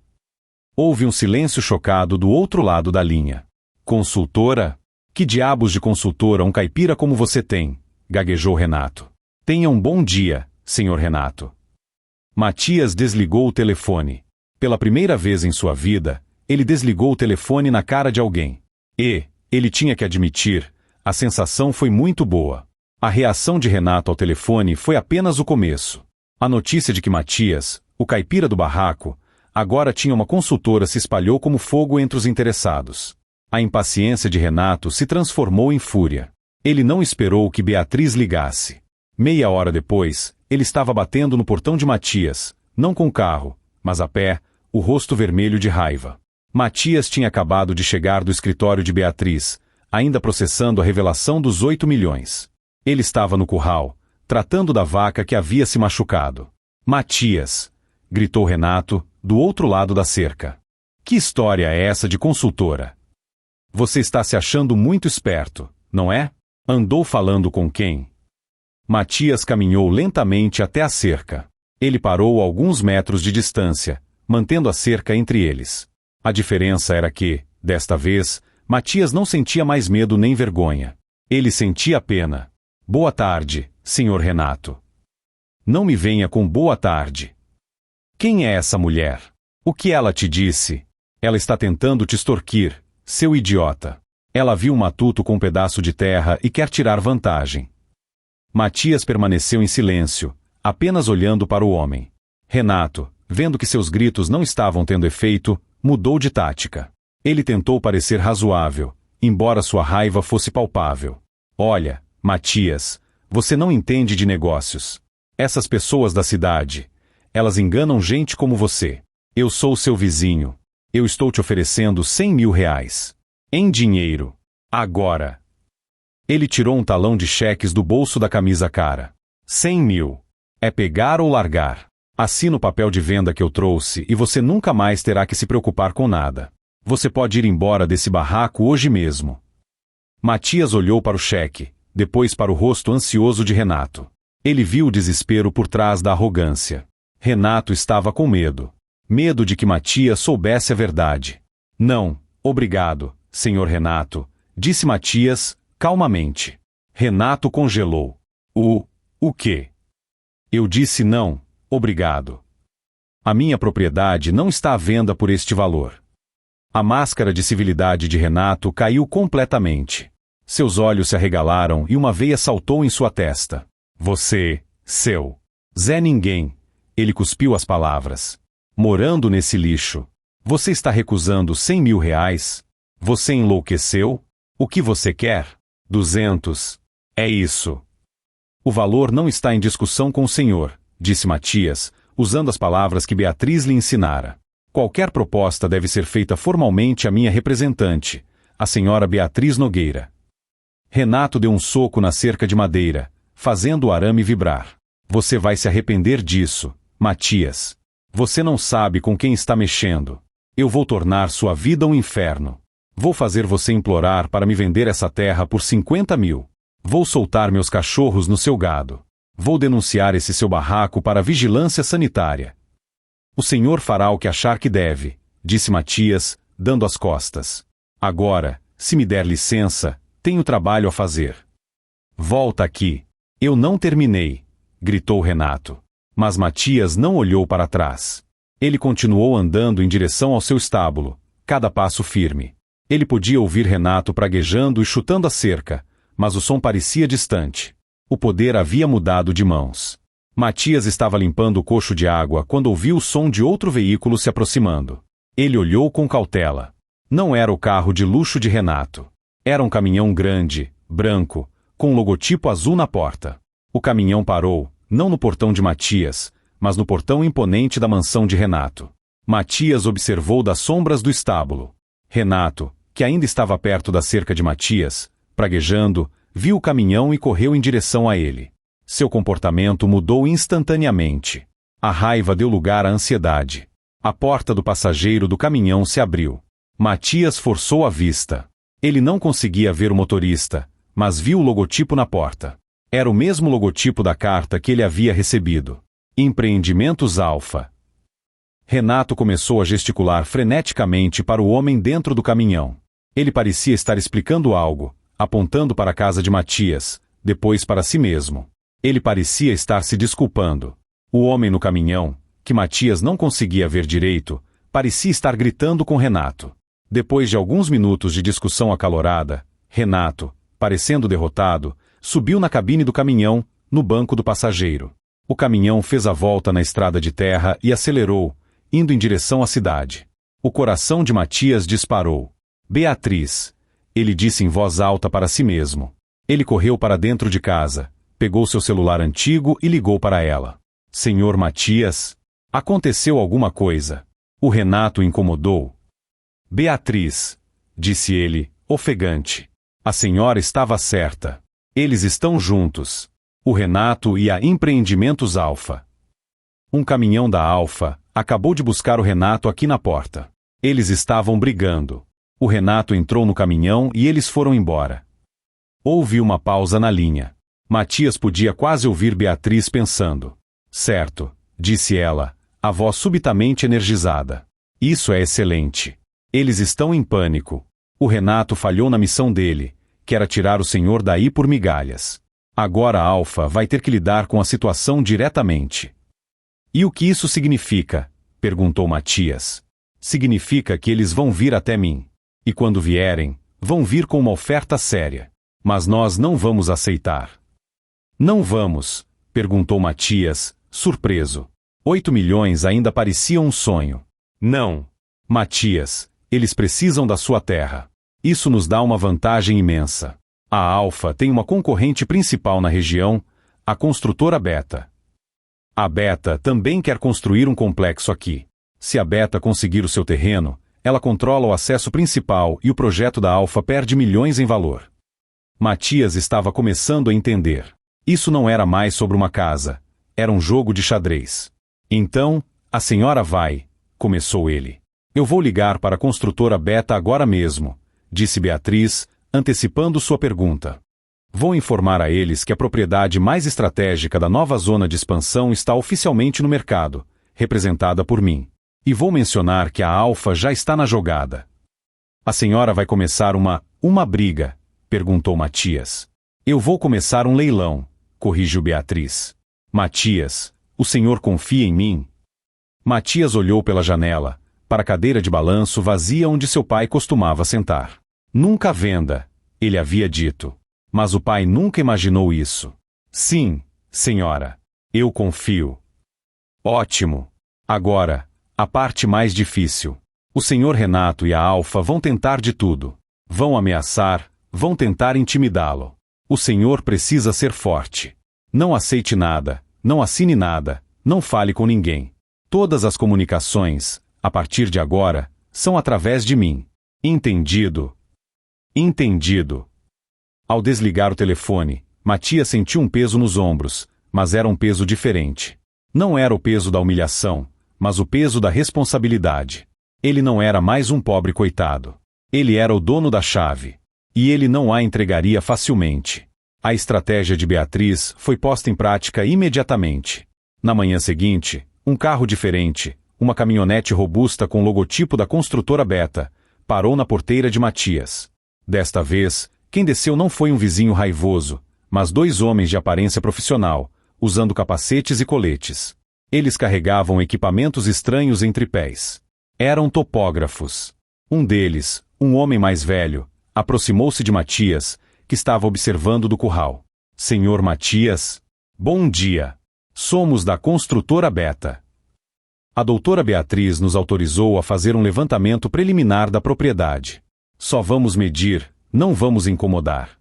Houve um silêncio chocado do outro lado da linha. Consultora? Que diabos de consultora um caipira como você tem? Gaguejou Renato. Tenha um bom dia, senhor Renato. Matias desligou o telefone. Pela primeira vez em sua vida, ele desligou o telefone na cara de alguém. E, ele tinha que admitir, a sensação foi muito boa. A reação de Renato ao telefone foi apenas o começo. A notícia de que Matias, o caipira do barraco, agora tinha uma consultora se espalhou como fogo entre os interessados. A impaciência de Renato se transformou em fúria. Ele não esperou que Beatriz ligasse. Meia hora depois, ele estava batendo no portão de Matias, não com carro, mas a pé, o rosto vermelho de raiva. Matias tinha acabado de chegar do escritório de Beatriz, ainda processando a revelação dos 8 milhões. Ele estava no curral, tratando da vaca que havia se machucado. Matias! Gritou Renato, do outro lado da cerca. Que história é essa de consultora? Você está se achando muito esperto, não é? Andou falando com quem? Matias caminhou lentamente até a cerca. Ele parou a alguns metros de distância, mantendo a cerca entre eles. A diferença era que, desta vez, Matias não sentia mais medo nem vergonha. Ele sentia pena. Boa tarde, senhor Renato. Não me venha com boa tarde. Quem é essa mulher? O que ela te disse? Ela está tentando te extorquir, seu idiota. Ela viu um matuto com um pedaço de terra e quer tirar vantagem. Matias permaneceu em silêncio, apenas olhando para o homem. Renato, vendo que seus gritos não estavam tendo efeito, mudou de tática. Ele tentou parecer razoável, embora sua raiva fosse palpável. Olha, Matias, você não entende de negócios. Essas pessoas da cidade, elas enganam gente como você. Eu sou seu vizinho. Eu estou te oferecendo 100 mil reais. Em dinheiro. Agora. Ele tirou um talão de cheques do bolso da camisa cara. 100 mil. É pegar ou largar. Assina o papel de venda que eu trouxe e você nunca mais terá que se preocupar com nada. Você pode ir embora desse barraco hoje mesmo. Matias olhou para o cheque, depois para o rosto ansioso de Renato. Ele viu o desespero por trás da arrogância. Renato estava com medo. Medo de que Matias soubesse a verdade. Não, obrigado, senhor Renato, disse Matias, calmamente. Renato congelou. O quê? Eu disse não, obrigado. A minha propriedade não está à venda por este valor. A máscara de civilidade de Renato caiu completamente. Seus olhos se arregalaram e uma veia saltou em sua testa. Você, seu Zé Ninguém, Ele cuspiu as palavras. Morando nesse lixo. Você está recusando 100 mil reais? Você enlouqueceu? O que você quer? 200. É isso. O valor não está em discussão com o senhor, disse Matias, usando as palavras que Beatriz lhe ensinara. Qualquer proposta deve ser feita formalmente à minha representante, a senhora Beatriz Nogueira. Renato deu um soco na cerca de madeira, fazendo o arame vibrar. Você vai se arrepender disso, Matias. Você não sabe com quem está mexendo. Eu vou tornar sua vida um inferno. Vou fazer você implorar para me vender essa terra por 50 mil. Vou soltar meus cachorros no seu gado. Vou denunciar esse seu barraco para a vigilância sanitária. O senhor fará o que achar que deve, disse Matias, dando as costas. Agora, se me der licença, tenho trabalho a fazer. Volta aqui. Eu não terminei, gritou Renato. Mas Matias não olhou para trás. Ele continuou andando em direção ao seu estábulo, cada passo firme. Ele podia ouvir Renato praguejando e chutando a cerca, mas o som parecia distante. O poder havia mudado de mãos. Matias estava limpando o cocho de água quando ouviu o som de outro veículo se aproximando. Ele olhou com cautela. Não era o carro de luxo de Renato. Era um caminhão grande, branco, com um logotipo azul na porta. O caminhão parou, não no portão de Matias, mas no portão imponente da mansão de Renato. Matias observou das sombras do estábulo. Renato, que ainda estava perto da cerca de Matias, praguejando, viu o caminhão e correu em direção a ele. Seu comportamento mudou instantaneamente. A raiva deu lugar à ansiedade. A porta do passageiro do caminhão se abriu. Matias forçou a vista. Ele não conseguia ver o motorista, mas viu o logotipo na porta. Era o mesmo logotipo da carta que ele havia recebido. Empreendimentos Alfa. Renato começou a gesticular freneticamente para o homem dentro do caminhão. Ele parecia estar explicando algo, apontando para a casa de Matias, depois para si mesmo. Ele parecia estar se desculpando. O homem no caminhão, que Matias não conseguia ver direito, parecia estar gritando com Renato. Depois de alguns minutos de discussão acalorada, Renato, parecendo derrotado, subiu na cabine do caminhão, no banco do passageiro. O caminhão fez a volta na estrada de terra e acelerou, indo em direção à cidade. O coração de Matias disparou. Beatriz, ele disse em voz alta para si mesmo. Ele correu para dentro de casa, pegou seu celular antigo e ligou para ela. Senhor Matias, aconteceu alguma coisa. O Renato incomodou. Beatriz, disse ele, ofegante. A senhora estava certa. Eles estão juntos. O Renato e a Empreendimentos Alfa. Um caminhão da Alfa acabou de buscar o Renato aqui na porta. Eles estavam brigando. O Renato entrou no caminhão e eles foram embora. Houve uma pausa na linha. Matias podia quase ouvir Beatriz pensando. Certo, disse ela, a voz subitamente energizada. Isso é excelente. Eles estão em pânico. O Renato falhou na missão dele, que era tirar o senhor daí por migalhas. Agora a Alfa vai ter que lidar com a situação diretamente. E o que isso significa? Perguntou Matias. Significa que eles vão vir até mim. E quando vierem, vão vir com uma oferta séria. Mas nós não vamos aceitar. Não vamos? Perguntou Matias, surpreso. 8 milhões ainda parecia um sonho. Não. Matias, eles precisam da sua terra. Isso nos dá uma vantagem imensa. A Alfa tem uma concorrente principal na região, a construtora Beta. A Beta também quer construir um complexo aqui. Se a Beta conseguir o seu terreno, ela controla o acesso principal e o projeto da Alfa perde milhões em valor. Matias estava começando a entender. Isso não era mais sobre uma casa, era um jogo de xadrez. Então, a senhora vai, começou ele. Eu vou ligar para a construtora Beta agora mesmo, disse Beatriz, antecipando sua pergunta. Vou informar a eles que a propriedade mais estratégica da nova zona de expansão está oficialmente no mercado, representada por mim. E vou mencionar que a Alfa já está na jogada. A senhora vai começar uma briga, perguntou Matias. Eu vou começar um leilão, corrigiu Beatriz. Matias, o senhor confia em mim? Matias olhou pela janela, para a cadeira de balanço vazia onde seu pai costumava sentar. Nunca venda, ele havia dito. Mas o pai nunca imaginou isso. Sim, senhora. Eu confio. Ótimo. Agora, a parte mais difícil. O Sr. Renato e a Alfa vão tentar de tudo. Vão ameaçar, vão tentar intimidá-lo. O senhor precisa ser forte. Não aceite nada, não assine nada, não fale com ninguém. Todas as comunicações, a partir de agora, são através de mim. Entendido? Entendido. Ao desligar o telefone, Matias sentiu um peso nos ombros, mas era um peso diferente. Não era o peso da humilhação, mas o peso da responsabilidade. Ele não era mais um pobre coitado. Ele era o dono da chave. E ele não a entregaria facilmente. A estratégia de Beatriz foi posta em prática imediatamente. Na manhã seguinte, um carro diferente, uma caminhonete robusta com o logotipo da construtora Beta, parou na porteira de Matias. Desta vez, quem desceu não foi um vizinho raivoso, mas dois homens de aparência profissional, usando capacetes e coletes. Eles carregavam equipamentos estranhos em tripés. Eram topógrafos. Um deles, um homem mais velho, aproximou-se de Matias, que estava observando do curral. Senhor Matias, bom dia. Somos da construtora Beta. A doutora Beatriz nos autorizou a fazer um levantamento preliminar da propriedade. Só vamos medir, não vamos incomodar.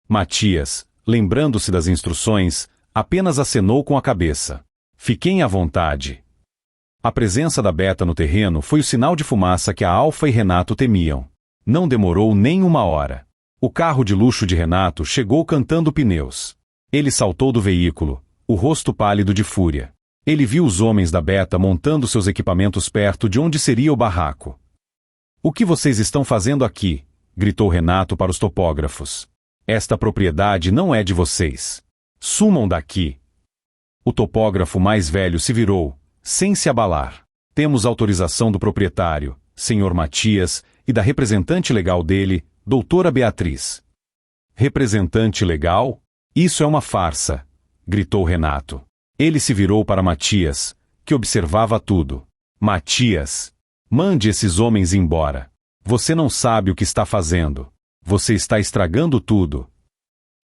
Matias, lembrando-se das instruções, apenas acenou com a cabeça. Fiquem à vontade. A presença da Beta no terreno foi o sinal de fumaça que a Alfa e Renato temiam. Não demorou nem uma hora. O carro de luxo de Renato chegou cantando pneus. Ele saltou do veículo, o rosto pálido de fúria. Ele viu os homens da Beta montando seus equipamentos perto de onde seria o barraco. O que vocês estão fazendo aqui? Gritou Renato para os topógrafos. Esta propriedade não é de vocês. Sumam daqui. O topógrafo mais velho se virou, sem se abalar. Temos autorização do proprietário, Sr. Matias, e da representante legal dele, doutora Beatriz. Representante legal? Isso é uma farsa, gritou Renato. Ele se virou para Matias, que observava tudo. Matias, mande esses homens embora. Você não sabe o que está fazendo. Você está estragando tudo.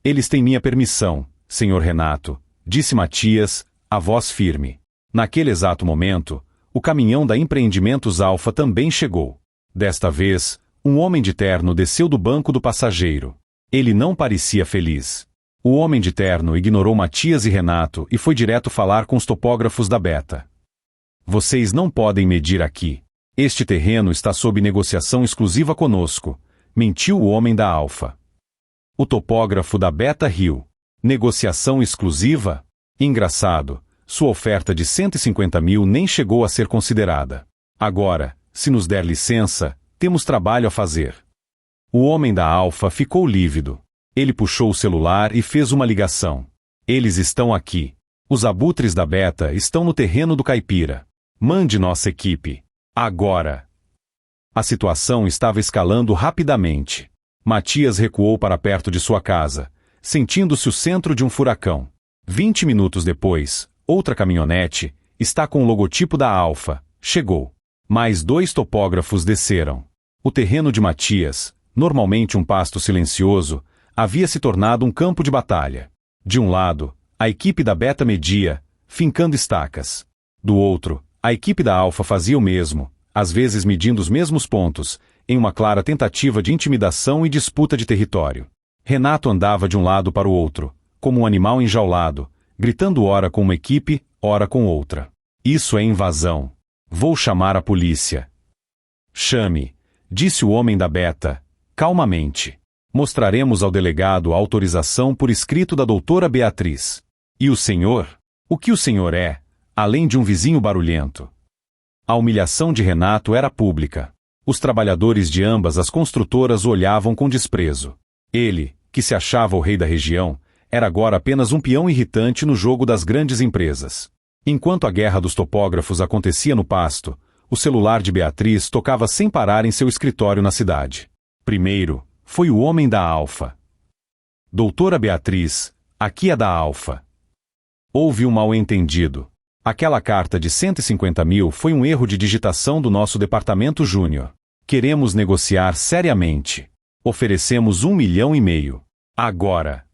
Eles têm minha permissão, Sr. Renato, disse Matias, a voz firme. Naquele exato momento, o caminhão da Empreendimentos Alfa também chegou. Desta vez, um homem de terno desceu do banco do passageiro. Ele não parecia feliz. O homem de terno ignorou Matias e Renato e foi direto falar com os topógrafos da Beta. Vocês não podem medir aqui. Este terreno está sob negociação exclusiva conosco, mentiu o homem da Alfa. O topógrafo da Beta riu. Negociação exclusiva? Engraçado, sua oferta de 150 mil nem chegou a ser considerada. Agora, se nos der licença, temos trabalho a fazer. O homem da Alfa ficou lívido. Ele puxou o celular e fez uma ligação. Eles estão aqui. Os abutres da Beta estão no terreno do Caipira. Mande nossa equipe. Agora. A situação estava escalando rapidamente. Matias recuou para perto de sua casa, sentindo-se o centro de um furacão. 20 minutos depois, outra caminhonete, está com o logotipo da Alfa, chegou. Mais 2 topógrafos desceram. O terreno de Matias, normalmente um pasto silencioso, havia se tornado um campo de batalha. De um lado, a equipe da Beta media, fincando estacas. Do outro, a equipe da Alfa fazia o mesmo, às vezes medindo os mesmos pontos, em uma clara tentativa de intimidação e disputa de território. Renato andava de um lado para o outro, como um animal enjaulado, gritando ora com uma equipe, ora com outra. Isso é invasão. Vou chamar a polícia. Chame, disse o homem da Beta, calmamente. Mostraremos ao delegado a autorização por escrito da doutora Beatriz. E o senhor? O que o senhor é, além de um vizinho barulhento? A humilhação de Renato era pública. Os trabalhadores de ambas as construtoras o olhavam com desprezo. Ele, que se achava o rei da região, era agora apenas um peão irritante no jogo das grandes empresas. Enquanto a guerra dos topógrafos acontecia no pasto, o celular de Beatriz tocava sem parar em seu escritório na cidade. Primeiro, foi o homem da Alfa. Doutora Beatriz, aqui é da Alfa. Houve um mal-entendido. Aquela carta de 150 mil foi um erro de digitação do nosso departamento júnior. Queremos negociar seriamente. Oferecemos 1,5 milhão. Agora.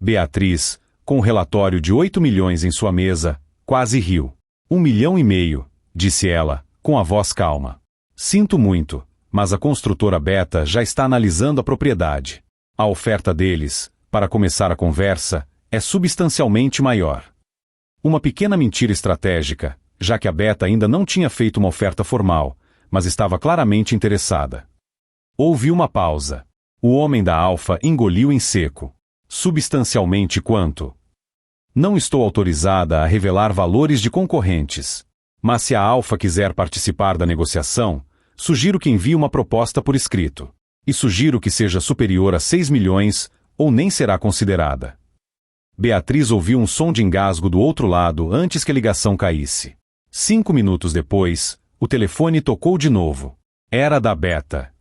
Beatriz, com o relatório de 8 milhões em sua mesa, quase riu. 1,5 milhão, disse ela, com a voz calma. Sinto muito, mas a construtora Beta já está analisando a propriedade. A oferta deles, para começar a conversa, é substancialmente maior. Uma pequena mentira estratégica, já que a Beta ainda não tinha feito uma oferta formal, mas estava claramente interessada. Houve uma pausa. O homem da Alfa engoliu em seco. Substancialmente quanto? Não estou autorizada a revelar valores de concorrentes. Mas se a Alfa quiser participar da negociação, sugiro que envie uma proposta por escrito. E sugiro que seja superior a 6 milhões, ou nem será considerada. Beatriz ouviu um som de engasgo do outro lado antes que a ligação caísse. 5 minutos depois, o telefone tocou de novo. Era da Beta.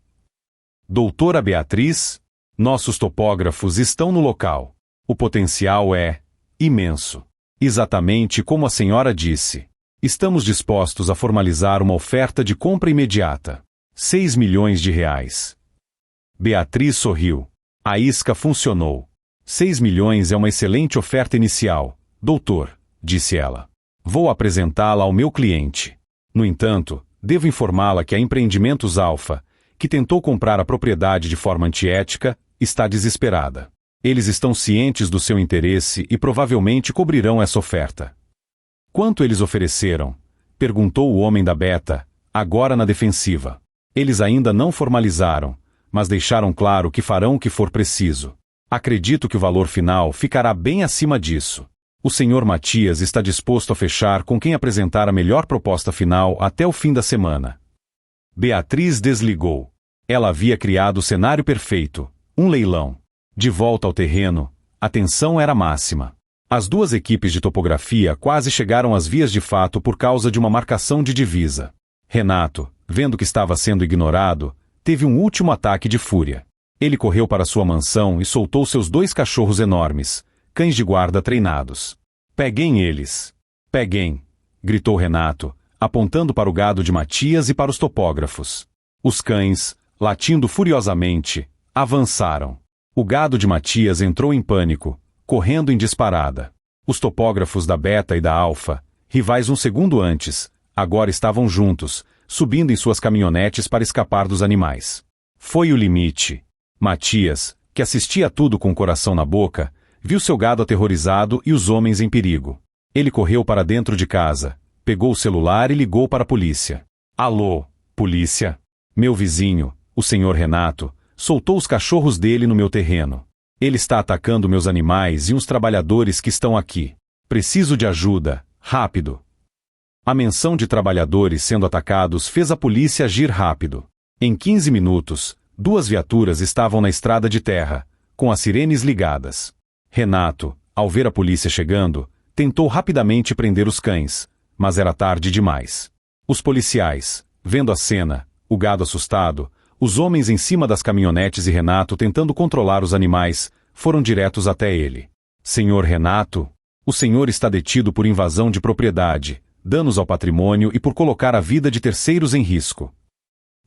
Doutora Beatriz, nossos topógrafos estão no local. O potencial é imenso. Exatamente como a senhora disse. Estamos dispostos a formalizar uma oferta de compra imediata. 6 milhões de reais. Beatriz sorriu. A isca funcionou. 6 milhões é uma excelente oferta inicial, doutor, disse ela. Vou apresentá-la ao meu cliente. No entanto, devo informá-la que a Empreendimentos Alfa, que tentou comprar a propriedade de forma antiética, está desesperada. Eles estão cientes do seu interesse e provavelmente cobrirão essa oferta. Quanto eles ofereceram? Perguntou o homem da Beta, agora na defensiva. Eles ainda não formalizaram, mas deixaram claro que farão o que for preciso. Acredito que o valor final ficará bem acima disso. O Sr. Matias está disposto a fechar com quem apresentar a melhor proposta final até o fim da semana. Beatriz desligou. Ela havia criado o cenário perfeito, um leilão. De volta ao terreno, a tensão era máxima. As duas equipes de topografia quase chegaram às vias de fato por causa de uma marcação de divisa. Renato, vendo que estava sendo ignorado, teve um último ataque de fúria. Ele correu para sua mansão e soltou seus 2 cachorros enormes, cães de guarda treinados. Peguem eles. Peguem, gritou Renato, apontando para o gado de Matias e para os topógrafos. Os cães, latindo furiosamente, avançaram. O gado de Matias entrou em pânico, correndo em disparada. Os topógrafos da Beta e da Alfa, rivais um segundo antes, agora estavam juntos, subindo em suas caminhonetes para escapar dos animais. Foi o limite. Matias, que assistia a tudo com o coração na boca, viu seu gado aterrorizado e os homens em perigo. Ele correu para dentro de casa, pegou o celular e ligou para a polícia. Alô, polícia? Meu vizinho, o senhor Renato, soltou os cachorros dele no meu terreno. Ele está atacando meus animais e uns trabalhadores que estão aqui. Preciso de ajuda, rápido. A menção de trabalhadores sendo atacados fez a polícia agir rápido. Em 15 minutos, 2 viaturas estavam na estrada de terra, com as sirenes ligadas. Renato, ao ver a polícia chegando, tentou rapidamente prender os cães, mas era tarde demais. Os policiais, vendo a cena, o gado assustado, os homens em cima das caminhonetes e Renato tentando controlar os animais, foram diretos até ele. Senhor Renato, o senhor está detido por invasão de propriedade, danos ao patrimônio e por colocar a vida de terceiros em risco.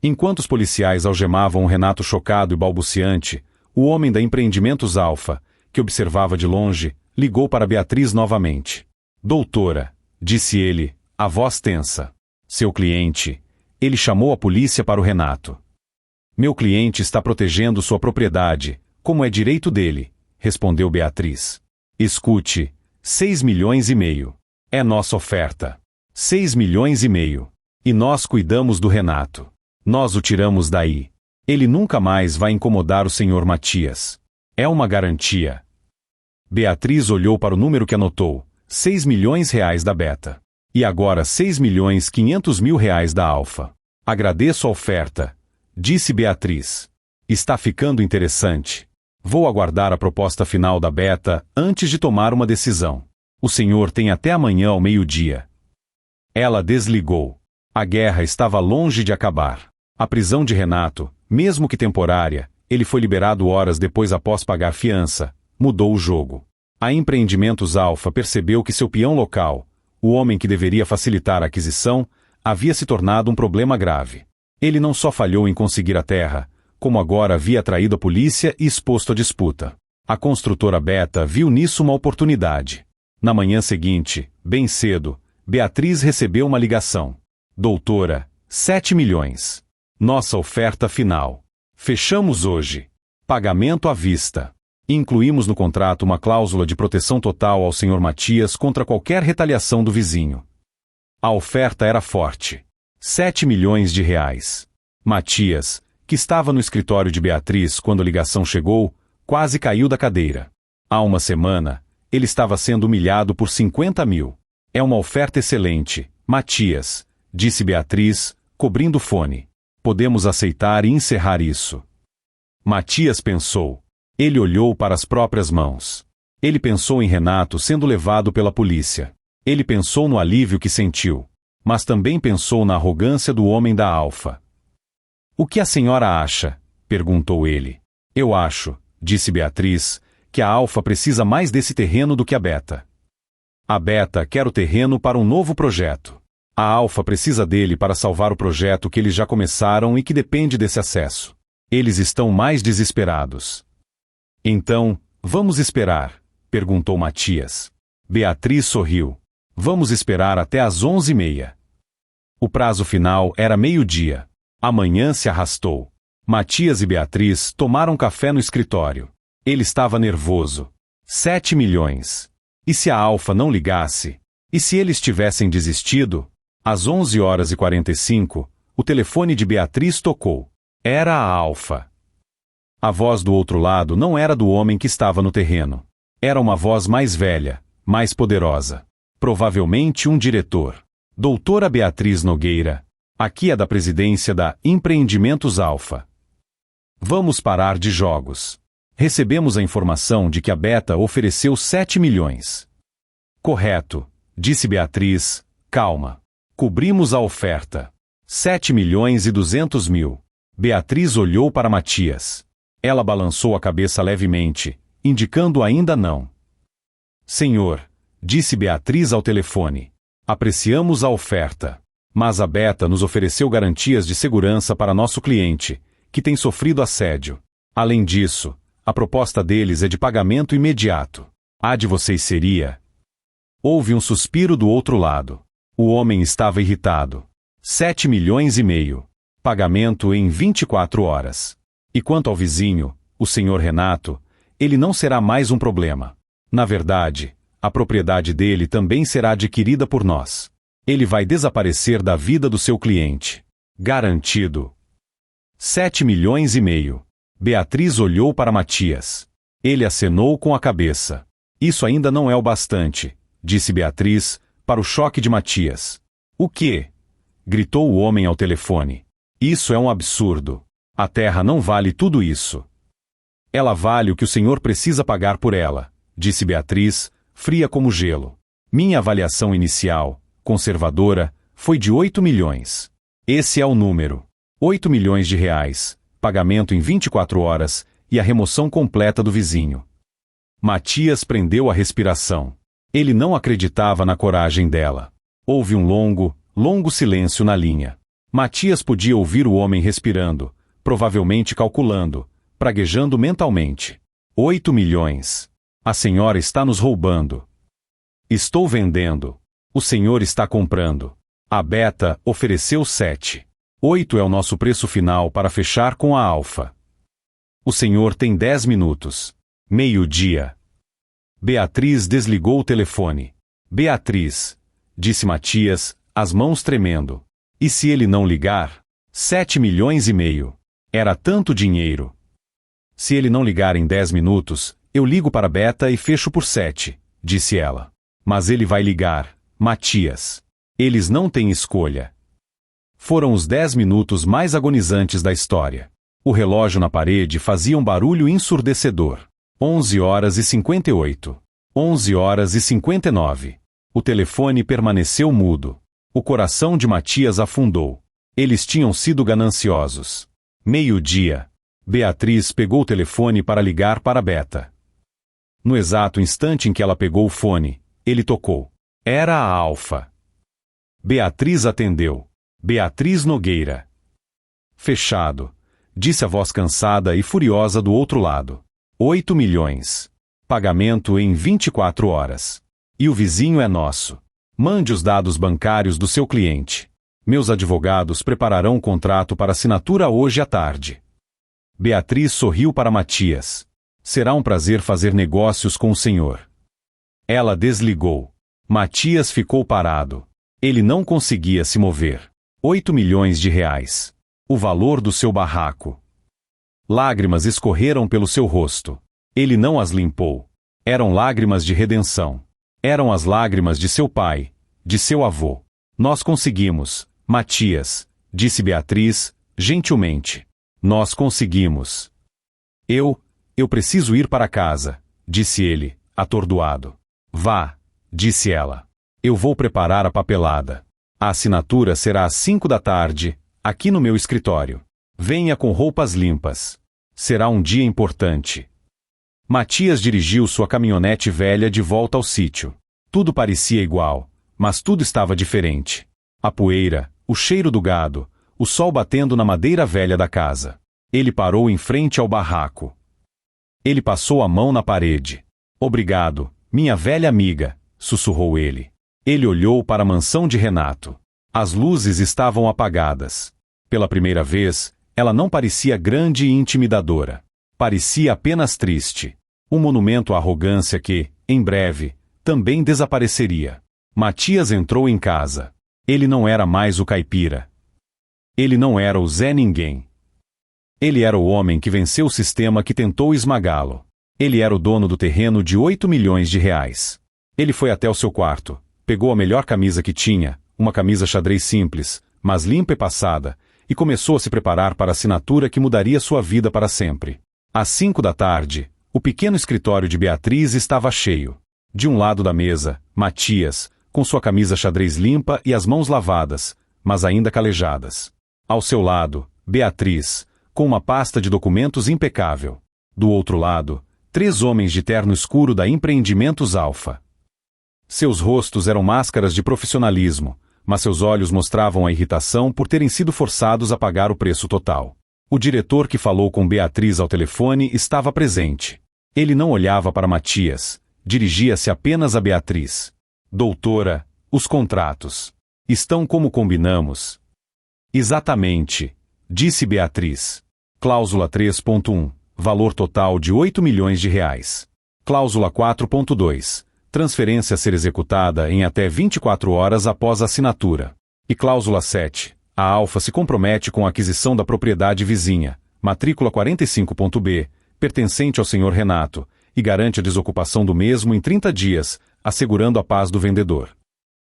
Enquanto os policiais algemavam o Renato chocado e balbuciante, o homem da Empreendimentos Alfa, que observava de longe, ligou para Beatriz novamente. Doutora, disse ele, a voz tensa. Seu cliente. Ele chamou a polícia para o Renato. Meu cliente está protegendo sua propriedade, como é direito dele, respondeu Beatriz. Escute, 6 milhões e meio. É nossa oferta. 6 milhões e meio. E nós cuidamos do Renato. Nós o tiramos daí. Ele nunca mais vai incomodar o senhor Matias. É uma garantia. Beatriz olhou para o número que anotou, 6 milhões reais da Beta. E agora 6 milhões 500 mil reais da Alfa. Agradeço a oferta, disse Beatriz. Está ficando interessante. Vou aguardar a proposta final da Beta antes de tomar uma decisão. O senhor tem até amanhã ao meio-dia. Ela desligou. A guerra estava longe de acabar. A prisão de Renato, mesmo que temporária, ele foi liberado horas depois após pagar fiança, mudou o jogo. A Empreendimentos Alfa percebeu que seu peão local, o homem que deveria facilitar a aquisição, havia se tornado um problema grave. Ele não só falhou em conseguir a terra, como agora havia atraído a polícia e exposto a disputa. A construtora Beta viu nisso uma oportunidade. Na manhã seguinte, bem cedo, Beatriz recebeu uma ligação. Doutora, 7 milhões. Nossa oferta final. Fechamos hoje. Pagamento à vista. Incluímos no contrato uma cláusula de proteção total ao Sr. Matias contra qualquer retaliação do vizinho. A oferta era forte. 7 milhões de reais. Matias, que estava no escritório de Beatriz quando a ligação chegou, quase caiu da cadeira. Há uma semana, ele estava sendo humilhado por 50 mil. É uma oferta excelente, Matias, disse Beatriz, cobrindo o fone. Podemos aceitar e encerrar isso. Matias pensou. Ele olhou para as próprias mãos. Ele pensou em Renato sendo levado pela polícia. Ele pensou no alívio que sentiu. Mas também pensou na arrogância do homem da Alfa. O que a senhora acha? Perguntou ele. Eu acho, disse Beatriz, que a Alfa precisa mais desse terreno do que a Beta. A Beta quer o terreno para um novo projeto. A Alfa precisa dele para salvar o projeto que eles já começaram e que depende desse acesso. Eles estão mais desesperados. Então, vamos esperar? Perguntou Matias. Beatriz sorriu. Vamos esperar até às 11h30. O prazo final era meio-dia. A manhã se arrastou. Matias e Beatriz tomaram café no escritório. Ele estava nervoso. 7 milhões. E se a Alfa não ligasse? E se eles tivessem desistido? Às 11h45, o telefone de Beatriz tocou. Era a Alfa. A voz do outro lado não era do homem que estava no terreno. Era uma voz mais velha, mais poderosa. Provavelmente um diretor. Doutora Beatriz Nogueira. Aqui é da presidência da Empreendimentos Alfa. Vamos parar de jogos. Recebemos a informação de que a Beta ofereceu 7 milhões. Correto, disse Beatriz, calma. Cobrimos a oferta. 7 milhões e 200 mil. Beatriz olhou para Matias. Ela balançou a cabeça levemente, indicando ainda não. Senhor, disse Beatriz ao telefone, apreciamos a oferta, mas a Beta nos ofereceu garantias de segurança para nosso cliente, que tem sofrido assédio. Além disso, a proposta deles é de pagamento imediato. A de vocês seria... Houve um suspiro do outro lado. O homem estava irritado. 7 milhões e meio. Pagamento em 24 horas. E quanto ao vizinho, o senhor Renato, ele não será mais um problema. Na verdade, a propriedade dele também será adquirida por nós. Ele vai desaparecer da vida do seu cliente. Garantido. 7 milhões e meio. Beatriz olhou para Matias. Ele acenou com a cabeça. Isso ainda não é o bastante, disse Beatriz, para o choque de Matias. O quê? Gritou o homem ao telefone. Isso é um absurdo. A terra não vale tudo isso. Ela vale o que o senhor precisa pagar por ela, disse Beatriz, fria como gelo. Minha avaliação inicial, conservadora, foi de 8 milhões. Esse é o número. 8 milhões de reais, pagamento em 24 horas e a remoção completa do vizinho. Matias prendeu a respiração. Ele não acreditava na coragem dela. Houve um longo, longo silêncio na linha. Matias podia ouvir o homem respirando, provavelmente calculando, praguejando mentalmente. 8 milhões. A senhora está nos roubando. Estou vendendo. O senhor está comprando. A Beta ofereceu 7. 8 é o nosso preço final para fechar com a Alfa. O senhor tem 10 minutos. Meio-dia. Beatriz desligou o telefone. Beatriz, disse Matias, as mãos tremendo. E se ele não ligar? 7 milhões e meio. Era tanto dinheiro. Se ele não ligar em 10 minutos, eu ligo para Beta e fecho por 7, disse ela. Mas ele vai ligar, Matias. Eles não têm escolha. Foram os 10 minutos mais agonizantes da história. O relógio na parede fazia um barulho ensurdecedor. 11h58. 11h59. O telefone permaneceu mudo. O coração de Matias afundou. Eles tinham sido gananciosos. Meio-dia. Beatriz pegou o telefone para ligar para Beta. No exato instante em que ela pegou o fone, ele tocou. Era a Alfa. Beatriz atendeu. Beatriz Nogueira. Fechado, disse a voz cansada e furiosa do outro lado. 8 milhões. Pagamento em 24 horas. E o vizinho é nosso. Mande os dados bancários do seu cliente. Meus advogados prepararão um contrato para assinatura hoje à tarde. Beatriz sorriu para Matias. Será um prazer fazer negócios com o senhor. Ela desligou. Matias ficou parado. Ele não conseguia se mover. 8 milhões de reais. O valor do seu barraco. Lágrimas escorreram pelo seu rosto. Ele não as limpou. Eram lágrimas de redenção. Eram as lágrimas de seu pai, de seu avô. Nós conseguimos, Matias, disse Beatriz, gentilmente. Nós conseguimos. Eu preciso ir para casa, disse ele, atordoado. Vá, disse ela. Eu vou preparar a papelada. A assinatura será às 5 da tarde, aqui no meu escritório. Venha com roupas limpas. Será um dia importante. Matias dirigiu sua caminhonete velha de volta ao sítio. Tudo parecia igual, mas tudo estava diferente. A poeira, o cheiro do gado, o sol batendo na madeira velha da casa. Ele parou em frente ao barraco. Ele passou a mão na parede. Obrigado, minha velha amiga, sussurrou ele. Ele olhou para a mansão de Renato. As luzes estavam apagadas. Pela primeira vez, ela não parecia grande e intimidadora. Parecia apenas triste. Um monumento à arrogância que, em breve, também desapareceria. Matias entrou em casa. Ele não era mais o caipira. Ele não era o Zé Ninguém. Ele era o homem que venceu o sistema que tentou esmagá-lo. Ele era o dono do terreno de 8 milhões de reais. Ele foi até o seu quarto, pegou a melhor camisa que tinha, uma camisa xadrez simples, mas limpa e passada, e começou a se preparar para a assinatura que mudaria sua vida para sempre. Às 5 da tarde, o pequeno escritório de Beatriz estava cheio. De um lado da mesa, Matias, com sua camisa xadrez limpa e as mãos lavadas, mas ainda calejadas. Ao seu lado, Beatriz, com uma pasta de documentos impecável. Do outro lado, 3 homens de terno escuro da Empreendimentos Alfa. Seus rostos eram máscaras de profissionalismo, mas seus olhos mostravam a irritação por terem sido forçados a pagar o preço total. O diretor que falou com Beatriz ao telefone estava presente. Ele não olhava para Matias, dirigia-se apenas a Beatriz. Doutora, os contratos. Estão como combinamos? Exatamente, disse Beatriz. Cláusula 3.1, valor total de 8 milhões de reais. Cláusula 4.2, transferência a ser executada em até 24 horas após a assinatura. E cláusula 7, a Alfa se compromete com a aquisição da propriedade vizinha, matrícula 45.b, pertencente ao senhor Renato, e garante a desocupação do mesmo em 30 dias, assegurando a paz do vendedor.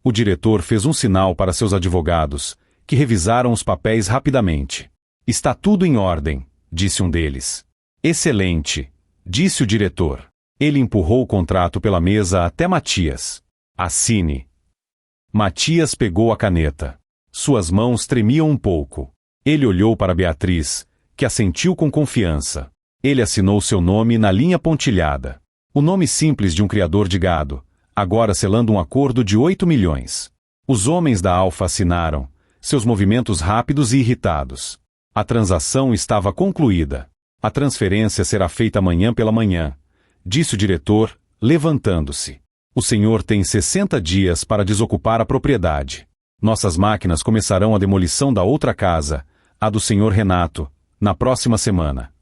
O diretor fez um sinal para seus advogados, que revisaram os papéis rapidamente. Está tudo em ordem, disse um deles. Excelente, disse o diretor. Ele empurrou o contrato pela mesa até Matias. Assine. Matias pegou a caneta. Suas mãos tremiam um pouco. Ele olhou para Beatriz, que assentiu com confiança. Ele assinou seu nome na linha pontilhada. O nome simples de um criador de gado, agora selando um acordo de 8 milhões. Os homens da Alfa assinaram, seus movimentos rápidos e irritados. A transação estava concluída. A transferência será feita amanhã pela manhã, disse o diretor, levantando-se. O senhor tem 60 dias para desocupar a propriedade. Nossas máquinas começarão a demolição da outra casa, a do senhor Renato, na próxima semana.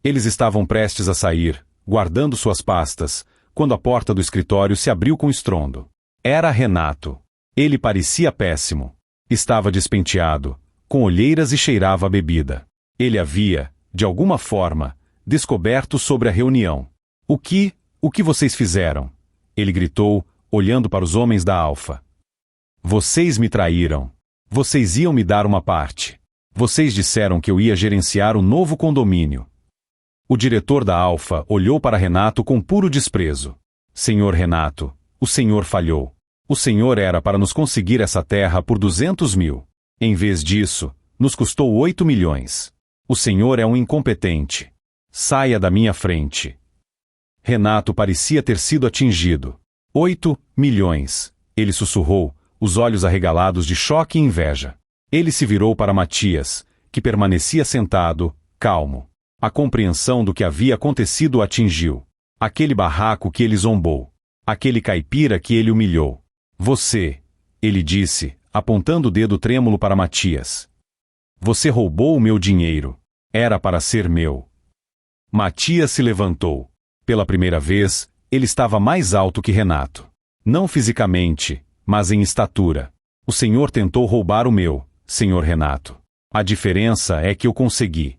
Eles estavam prestes a sair, guardando suas pastas, quando a porta do escritório se abriu com estrondo. Era Renato. Ele parecia péssimo. Estava despenteado, com olheiras e cheirava a bebida. Ele havia, de alguma forma, descoberto sobre a reunião. O que vocês fizeram? Ele gritou, olhando para os homens da Alfa. Vocês me traíram. Vocês iam me dar uma parte. Vocês disseram que eu ia gerenciar o novo condomínio. O diretor da Alfa olhou para Renato com puro desprezo. Senhor Renato, o senhor falhou. O senhor era para nos conseguir essa terra por 200 mil. Em vez disso, nos custou 8 milhões. O senhor é um incompetente. Saia da minha frente. Renato parecia ter sido atingido. 8 milhões, ele sussurrou, os olhos arregalados de choque e inveja. Ele se virou para Matias, que permanecia sentado, calmo. A compreensão do que havia acontecido o atingiu. Aquele barraco que ele zombou. Aquele caipira que ele humilhou. Você, ele disse, apontando o dedo trêmulo para Matias. Você roubou o meu dinheiro. Era para ser meu. Matias se levantou. Pela primeira vez, ele estava mais alto que Renato. Não fisicamente, mas em estatura. O senhor tentou roubar o meu, senhor Renato. A diferença é que eu consegui.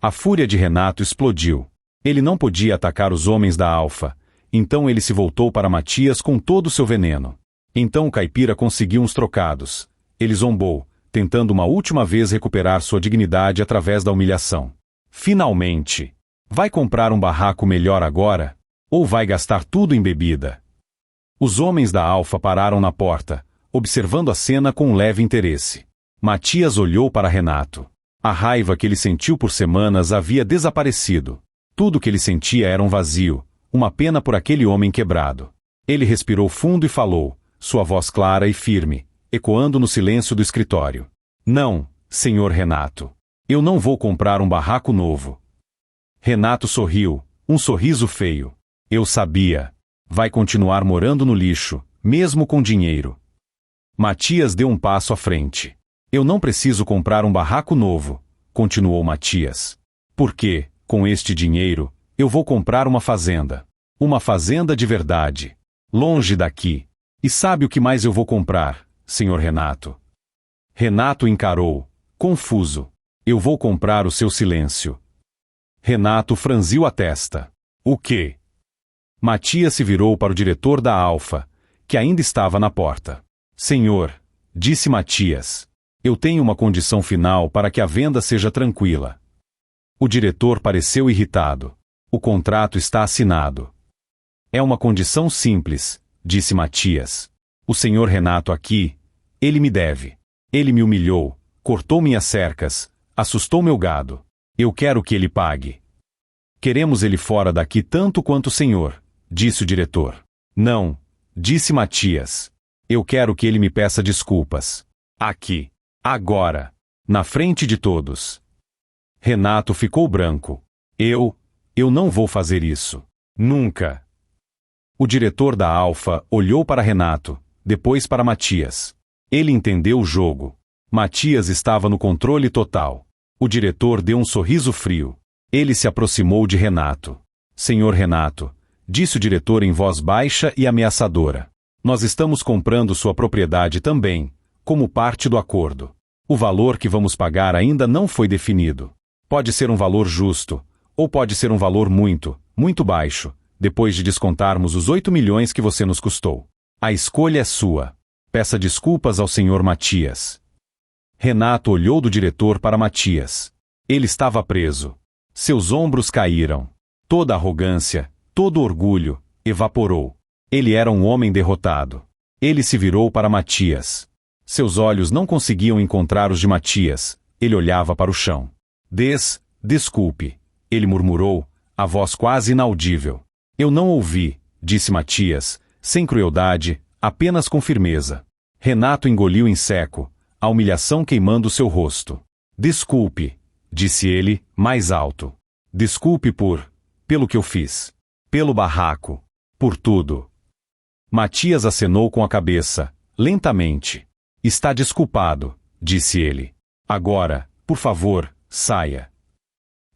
A fúria de Renato explodiu. Ele não podia atacar os homens da Alfa, então ele se voltou para Matias com todo o seu veneno. Então o caipira conseguiu uns trocados. Ele zombou, tentando uma última vez recuperar sua dignidade através da humilhação. Finalmente! Vai comprar um barraco melhor agora? Ou vai gastar tudo em bebida? Os homens da Alfa pararam na porta, observando a cena com um leve interesse. Matias olhou para Renato. A raiva que ele sentiu por semanas havia desaparecido. Tudo que ele sentia era um vazio, uma pena por aquele homem quebrado. Ele respirou fundo e falou, sua voz clara e firme, ecoando no silêncio do escritório. Não, senhor Renato. Eu não vou comprar um barraco novo. Renato sorriu, um sorriso feio. Eu sabia. Vai continuar morando no lixo, mesmo com dinheiro. Matias deu um passo à frente. Eu não preciso comprar um barraco novo, continuou Matias. Porque, com este dinheiro, eu vou comprar uma fazenda. Uma fazenda de verdade. Longe daqui. E sabe o que mais eu vou comprar, senhor Renato? Renato encarou, confuso. Eu vou comprar o seu silêncio. Renato franziu a testa. O quê? Matias se virou para o diretor da Alfa, que ainda estava na porta. Senhor, disse Matias, eu tenho uma condição final para que a venda seja tranquila. O diretor pareceu irritado. O contrato está assinado. É uma condição simples, disse Matias. O senhor Renato aqui, ele me deve. Ele me humilhou, cortou minhas cercas, assustou meu gado. Eu quero que ele pague. Queremos ele fora daqui tanto quanto o senhor, disse o diretor. Não, disse Matias. Eu quero que ele me peça desculpas. Aqui. Agora. Na frente de todos. Renato ficou branco. Eu não vou fazer isso. Nunca. O diretor da Alfa olhou para Renato, depois para Matias. Ele entendeu o jogo. Matias estava no controle total. O diretor deu um sorriso frio. Ele se aproximou de Renato. Senhor Renato, disse o diretor em voz baixa e ameaçadora. Nós estamos comprando sua propriedade também, como parte do acordo. O valor que vamos pagar ainda não foi definido. Pode ser um valor justo, ou pode ser um valor muito, muito baixo, depois de descontarmos os 8 milhões que você nos custou. A escolha é sua. Peça desculpas ao senhor Matias. Renato olhou do diretor para Matias. Ele estava preso. Seus ombros caíram. Toda a arrogância, todo o orgulho, evaporou. Ele era um homem derrotado. Ele se virou para Matias. Seus olhos não conseguiam encontrar os de Matias. Ele olhava para o chão. Desculpe, ele murmurou, a voz quase inaudível. Eu não ouvi, disse Matias, sem crueldade, apenas com firmeza. Renato engoliu em seco, a humilhação queimando seu rosto. Desculpe, disse ele, mais alto. Desculpe pelo que eu fiz. Pelo barraco. Por tudo. Matias acenou com a cabeça, lentamente. Está desculpado, disse ele. Agora, por favor, saia.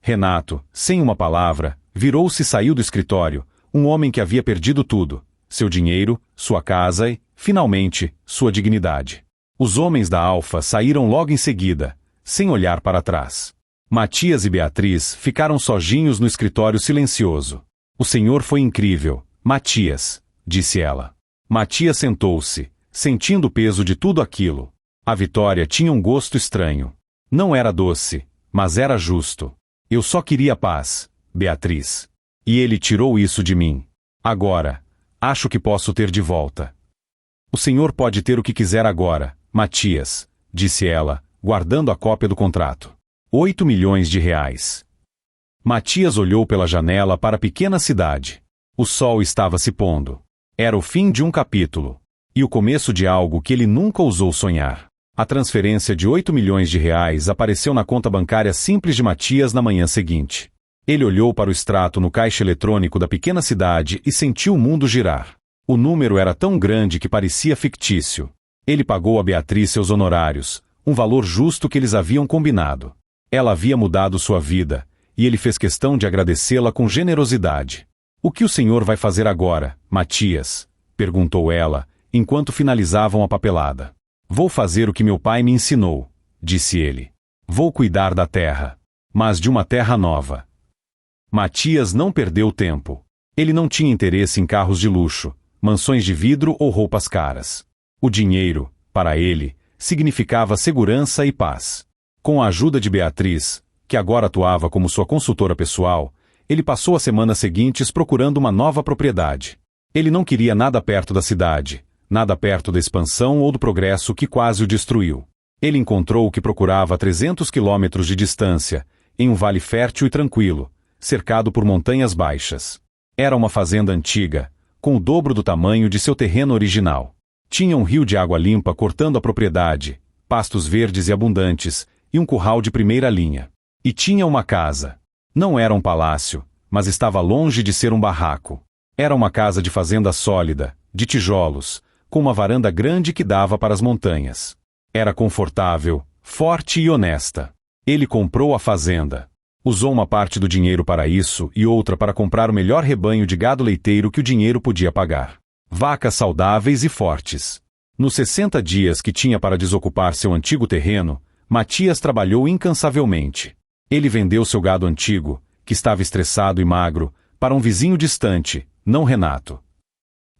Renato, sem uma palavra, virou-se e saiu do escritório, um homem que havia perdido tudo, seu dinheiro, sua casa e, finalmente, sua dignidade. Os homens da Alfa saíram logo em seguida, sem olhar para trás. Matias e Beatriz ficaram sozinhos no escritório silencioso. O senhor foi incrível, Matias, disse ela. Matias sentou-se, sentindo o peso de tudo aquilo. A vitória tinha um gosto estranho. Não era doce, mas era justo. Eu só queria paz, Beatriz. E ele tirou isso de mim. Agora, acho que posso ter de volta. O senhor pode ter o que quiser agora, Matias, disse ela, guardando a cópia do contrato. 8 milhões de reais. Matias olhou pela janela para a pequena cidade. O sol estava se pondo. Era o fim de um capítulo. E o começo de algo que ele nunca ousou sonhar. A transferência de 8 milhões de reais apareceu na conta bancária simples de Matias na manhã seguinte. Ele olhou para o extrato no caixa eletrônico da pequena cidade e sentiu o mundo girar. O número era tão grande que parecia fictício. Ele pagou a Beatriz seus honorários, um valor justo que eles haviam combinado. Ela havia mudado sua vida, e ele fez questão de agradecê-la com generosidade. "O que o senhor vai fazer agora, Matias?" perguntou ela, enquanto finalizavam a papelada. "Vou fazer o que meu pai me ensinou", disse ele. "Vou cuidar da terra, mas de uma terra nova." Matias não perdeu tempo. Ele não tinha interesse em carros de luxo, mansões de vidro ou roupas caras. O dinheiro, para ele, significava segurança e paz. Com a ajuda de Beatriz, que agora atuava como sua consultora pessoal, ele passou as semanas seguintes procurando uma nova propriedade. Ele não queria nada perto da cidade, nada perto da expansão ou do progresso que quase o destruiu. Ele encontrou o que procurava a 300 quilômetros de distância, em um vale fértil e tranquilo, cercado por montanhas baixas. Era uma fazenda antiga, com o dobro do tamanho de seu terreno original. Tinha um rio de água limpa cortando a propriedade, pastos verdes e abundantes, e um curral de primeira linha. E tinha uma casa. Não era um palácio, mas estava longe de ser um barraco. Era uma casa de fazenda sólida, de tijolos, com uma varanda grande que dava para as montanhas. Era confortável, forte e honesta. Ele comprou a fazenda. Usou uma parte do dinheiro para isso e outra para comprar o melhor rebanho de gado leiteiro que o dinheiro podia pagar. Vacas saudáveis e fortes. Nos 60 dias que tinha para desocupar seu antigo terreno, Matias trabalhou incansavelmente. Ele vendeu seu gado antigo, que estava estressado e magro, para um vizinho distante, não Renato.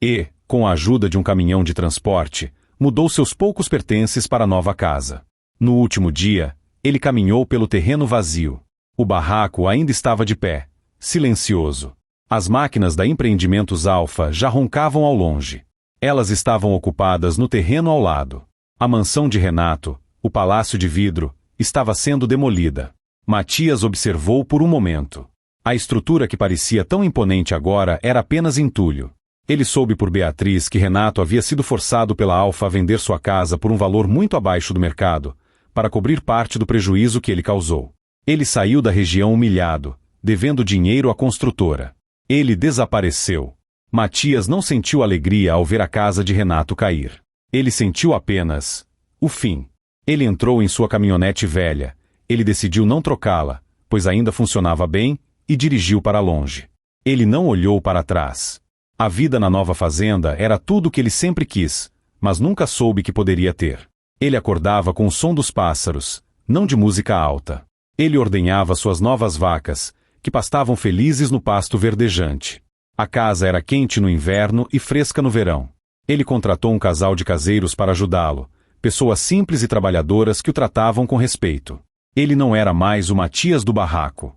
E, com a ajuda de um caminhão de transporte, mudou seus poucos pertences para a nova casa. No último dia, ele caminhou pelo terreno vazio. O barraco ainda estava de pé, silencioso. As máquinas da Empreendimentos Alfa já roncavam ao longe. Elas estavam ocupadas no terreno ao lado. A mansão de Renato, o palácio de vidro, estava sendo demolida. Matias observou por um momento. A estrutura que parecia tão imponente agora era apenas entulho. Ele soube por Beatriz que Renato havia sido forçado pela Alfa a vender sua casa por um valor muito abaixo do mercado, para cobrir parte do prejuízo que ele causou. Ele saiu da região humilhado, devendo dinheiro à construtora. Ele desapareceu. Matias não sentiu alegria ao ver a casa de Renato cair. Ele sentiu apenas o fim. Ele entrou em sua caminhonete velha. Ele decidiu não trocá-la, pois ainda funcionava bem, e dirigiu para longe. Ele não olhou para trás. A vida na nova fazenda era tudo o que ele sempre quis, mas nunca soube que poderia ter. Ele acordava com o som dos pássaros, não de música alta. Ele ordenhava suas novas vacas, que pastavam felizes no pasto verdejante. A casa era quente no inverno e fresca no verão. Ele contratou um casal de caseiros para ajudá-lo, pessoas simples e trabalhadoras que o tratavam com respeito. Ele não era mais o Matias do barraco.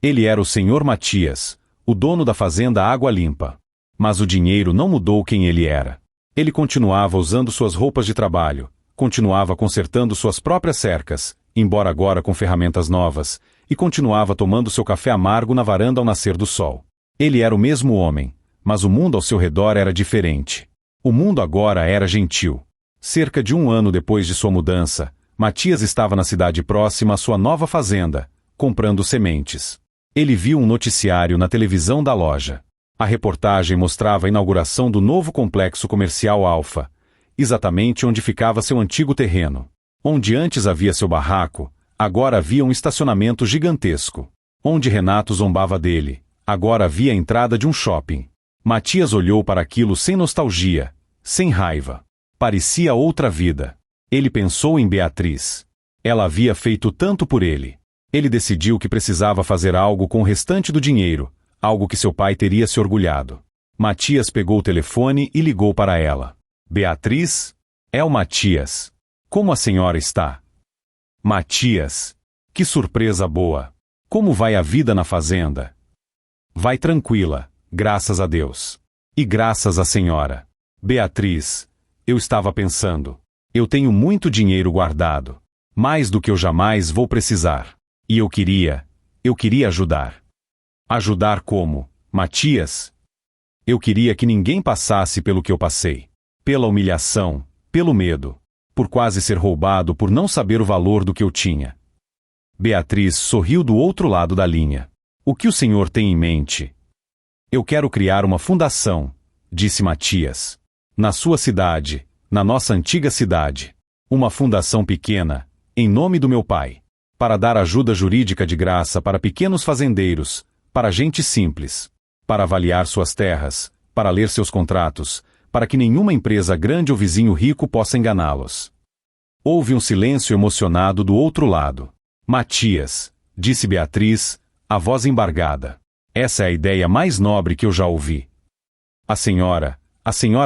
Ele era o Senhor Matias, o dono da fazenda Água Limpa. Mas o dinheiro não mudou quem ele era. Ele continuava usando suas roupas de trabalho, continuava consertando suas próprias cercas, embora agora com ferramentas novas, e continuava tomando seu café amargo na varanda ao nascer do sol. Ele era o mesmo homem, mas o mundo ao seu redor era diferente. O mundo agora era gentil. Cerca de um ano depois de sua mudança, Matias estava na cidade próxima à sua nova fazenda, comprando sementes. Ele viu um noticiário na televisão da loja. A reportagem mostrava a inauguração do novo complexo comercial Alfa, exatamente onde ficava seu antigo terreno. Onde antes havia seu barraco, agora havia um estacionamento gigantesco. Onde Renato zombava dele, agora havia a entrada de um shopping. Matias olhou para aquilo sem nostalgia, sem raiva. Parecia outra vida. Ele pensou em Beatriz. Ela havia feito tanto por ele. Ele decidiu que precisava fazer algo com o restante do dinheiro, algo que seu pai teria se orgulhado. Matias pegou o telefone e ligou para ela. Beatriz? É o Matias. Como a senhora está? Matias. Que surpresa boa. Como vai a vida na fazenda? Vai tranquila, graças a Deus. E graças à senhora. Beatriz, eu estava pensando. Eu tenho muito dinheiro guardado. Mais do que eu jamais vou precisar. E eu queria ajudar. Ajudar como, Matias? Eu queria que ninguém passasse pelo que eu passei. Pela humilhação, pelo medo. Por quase ser roubado por não saber o valor do que eu tinha. Beatriz sorriu do outro lado da linha. O que o senhor tem em mente? Eu quero criar uma fundação, disse Matias. Na sua cidade, na nossa antiga cidade. Uma fundação pequena, em nome do meu pai. Para dar ajuda jurídica de graça para pequenos fazendeiros, para gente simples. Para avaliar suas terras, para ler seus contratos, para que nenhuma empresa grande ou vizinho rico possa enganá-los. Houve um silêncio emocionado do outro lado. Matias, disse Beatriz, a voz embargada. Essa é a ideia mais nobre que eu já ouvi. A senhora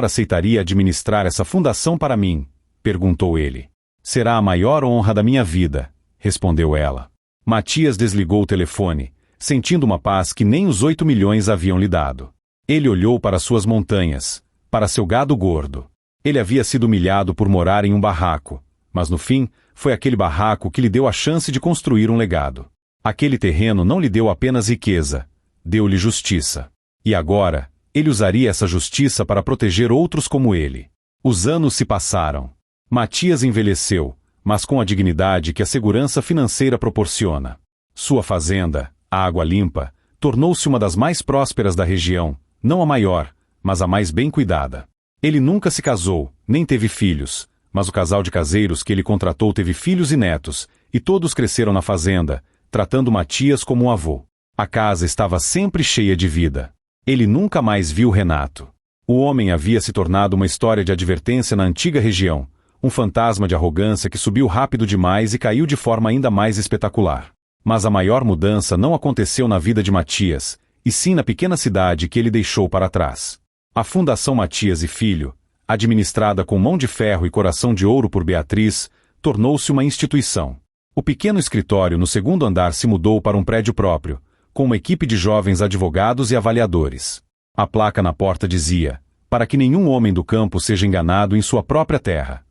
aceitaria administrar essa fundação para mim? Perguntou ele. Será a maior honra da minha vida, respondeu ela. Matias desligou o telefone, sentindo uma paz que nem os 8 milhões haviam lhe dado. Ele olhou para suas montanhas, para seu gado gordo. Ele havia sido humilhado por morar em um barraco, mas no fim, foi aquele barraco que lhe deu a chance de construir um legado. Aquele terreno não lhe deu apenas riqueza, deu-lhe justiça. E agora, ele usaria essa justiça para proteger outros como ele. Os anos se passaram. Matias envelheceu, mas com a dignidade que a segurança financeira proporciona. Sua fazenda, a Água Limpa, tornou-se uma das mais prósperas da região, não a maior, mas a mais bem cuidada. Ele nunca se casou, nem teve filhos, mas o casal de caseiros que ele contratou teve filhos e netos, e todos cresceram na fazenda, tratando Matias como um avô. A casa estava sempre cheia de vida. Ele nunca mais viu Renato. O homem havia se tornado uma história de advertência na antiga região, um fantasma de arrogância que subiu rápido demais e caiu de forma ainda mais espetacular. Mas a maior mudança não aconteceu na vida de Matias, e sim na pequena cidade que ele deixou para trás. A Fundação Matias e Filho, administrada com mão de ferro e coração de ouro por Beatriz, tornou-se uma instituição. O pequeno escritório no segundo andar se mudou para um prédio próprio, com uma equipe de jovens advogados e avaliadores. A placa na porta dizia, para que nenhum homem do campo seja enganado em sua própria terra.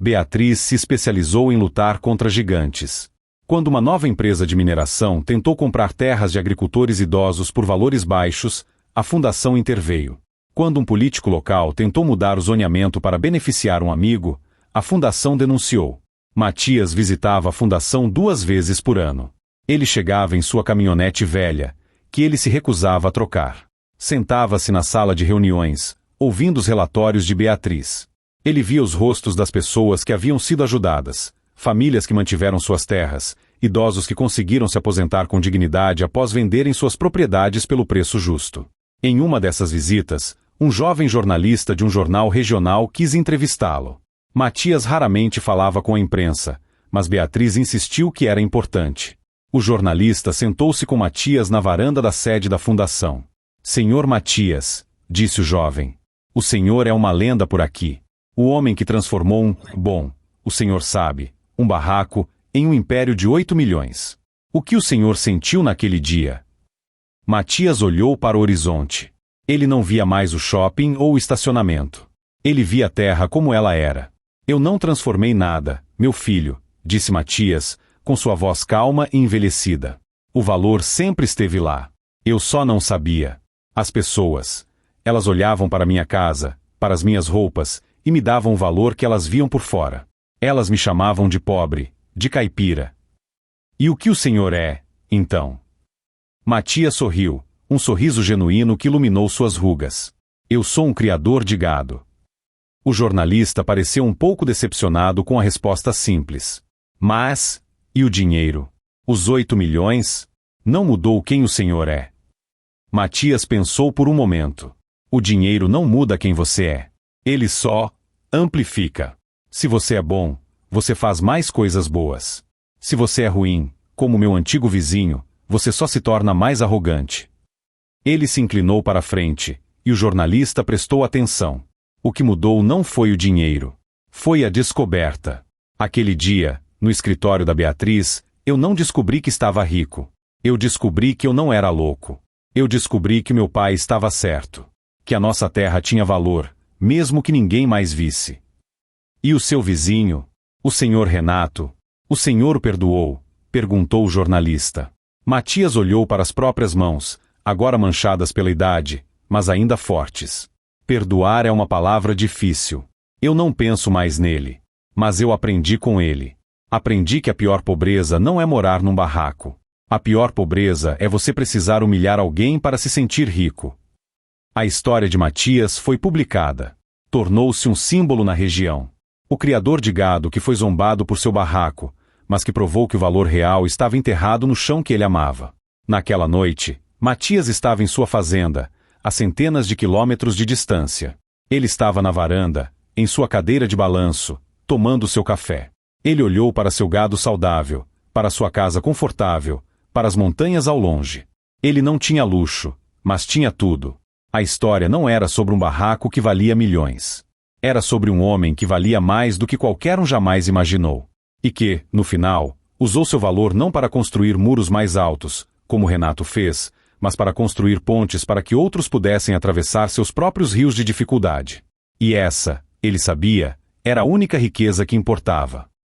Beatriz se especializou em lutar contra gigantes. Quando uma nova empresa de mineração tentou comprar terras de agricultores idosos por valores baixos, a fundação interveio. Quando um político local tentou mudar o zoneamento para beneficiar um amigo, a fundação denunciou. Matias visitava a fundação 2 vezes por ano. Ele chegava em sua caminhonete velha, que ele se recusava a trocar. Sentava-se na sala de reuniões, ouvindo os relatórios de Beatriz. Ele via os rostos das pessoas que haviam sido ajudadas, famílias que mantiveram suas terras, idosos que conseguiram se aposentar com dignidade após venderem suas propriedades pelo preço justo. Em uma dessas visitas, um jovem jornalista de um jornal regional quis entrevistá-lo. Matias raramente falava com a imprensa, mas Beatriz insistiu que era importante. O jornalista sentou-se com Matias na varanda da sede da fundação. Senhor Matias, disse o jovem, o senhor é uma lenda por aqui. O homem que transformou o senhor sabe, um barraco, em um império de 8 milhões. O que o senhor sentiu naquele dia? Matias olhou para o horizonte. Ele não via mais o shopping ou o estacionamento. Ele via a terra como ela era. Eu não transformei nada, meu filho, disse Matias, com sua voz calma e envelhecida. O valor sempre esteve lá. Eu só não sabia. As pessoas, elas olhavam para minha casa, para as minhas roupas, e me davam o valor que elas viam por fora. Elas me chamavam de pobre, de caipira. E o que o senhor é, então? Matias sorriu, um sorriso genuíno que iluminou suas rugas. Eu sou um criador de gado. O jornalista pareceu um pouco decepcionado com a resposta simples. Mas, e o dinheiro? Os 8 milhões? Não mudou quem o senhor é. Matias pensou por um momento. O dinheiro não muda quem você é. Ele só amplifica. Se você é bom, você faz mais coisas boas. Se você é ruim, como meu antigo vizinho, você só se torna mais arrogante. Ele se inclinou para a frente, e o jornalista prestou atenção. O que mudou não foi o dinheiro. Foi a descoberta. Aquele dia, no escritório da Beatriz, eu não descobri que estava rico. Eu descobri que eu não era louco. Eu descobri que meu pai estava certo. Que a nossa terra tinha valor, mesmo que ninguém mais visse. E o seu vizinho, o senhor Renato, o senhor o perdoou? Perguntou o jornalista. Matias olhou para as próprias mãos, agora manchadas pela idade, mas ainda fortes. Perdoar é uma palavra difícil. Eu não penso mais nele. Mas eu aprendi com ele. Aprendi que a pior pobreza não é morar num barraco. A pior pobreza é você precisar humilhar alguém para se sentir rico. A história de Matias foi publicada. Tornou-se um símbolo na região. O criador de gado que foi zombado por seu barraco, mas que provou que o valor real estava enterrado no chão que ele amava. Naquela noite, Matias estava em sua fazenda, a centenas de quilômetros de distância. Ele estava na varanda, em sua cadeira de balanço, tomando seu café. Ele olhou para seu gado saudável, para sua casa confortável, para as montanhas ao longe. Ele não tinha luxo, mas tinha tudo. A história não era sobre um barraco que valia milhões. Era sobre um homem que valia mais do que qualquer um jamais imaginou. E que, no final, usou seu valor não para construir muros mais altos, como Renato fez, mas para construir pontes para que outros pudessem atravessar seus próprios rios de dificuldade. E essa, ele sabia, era a única riqueza que importava.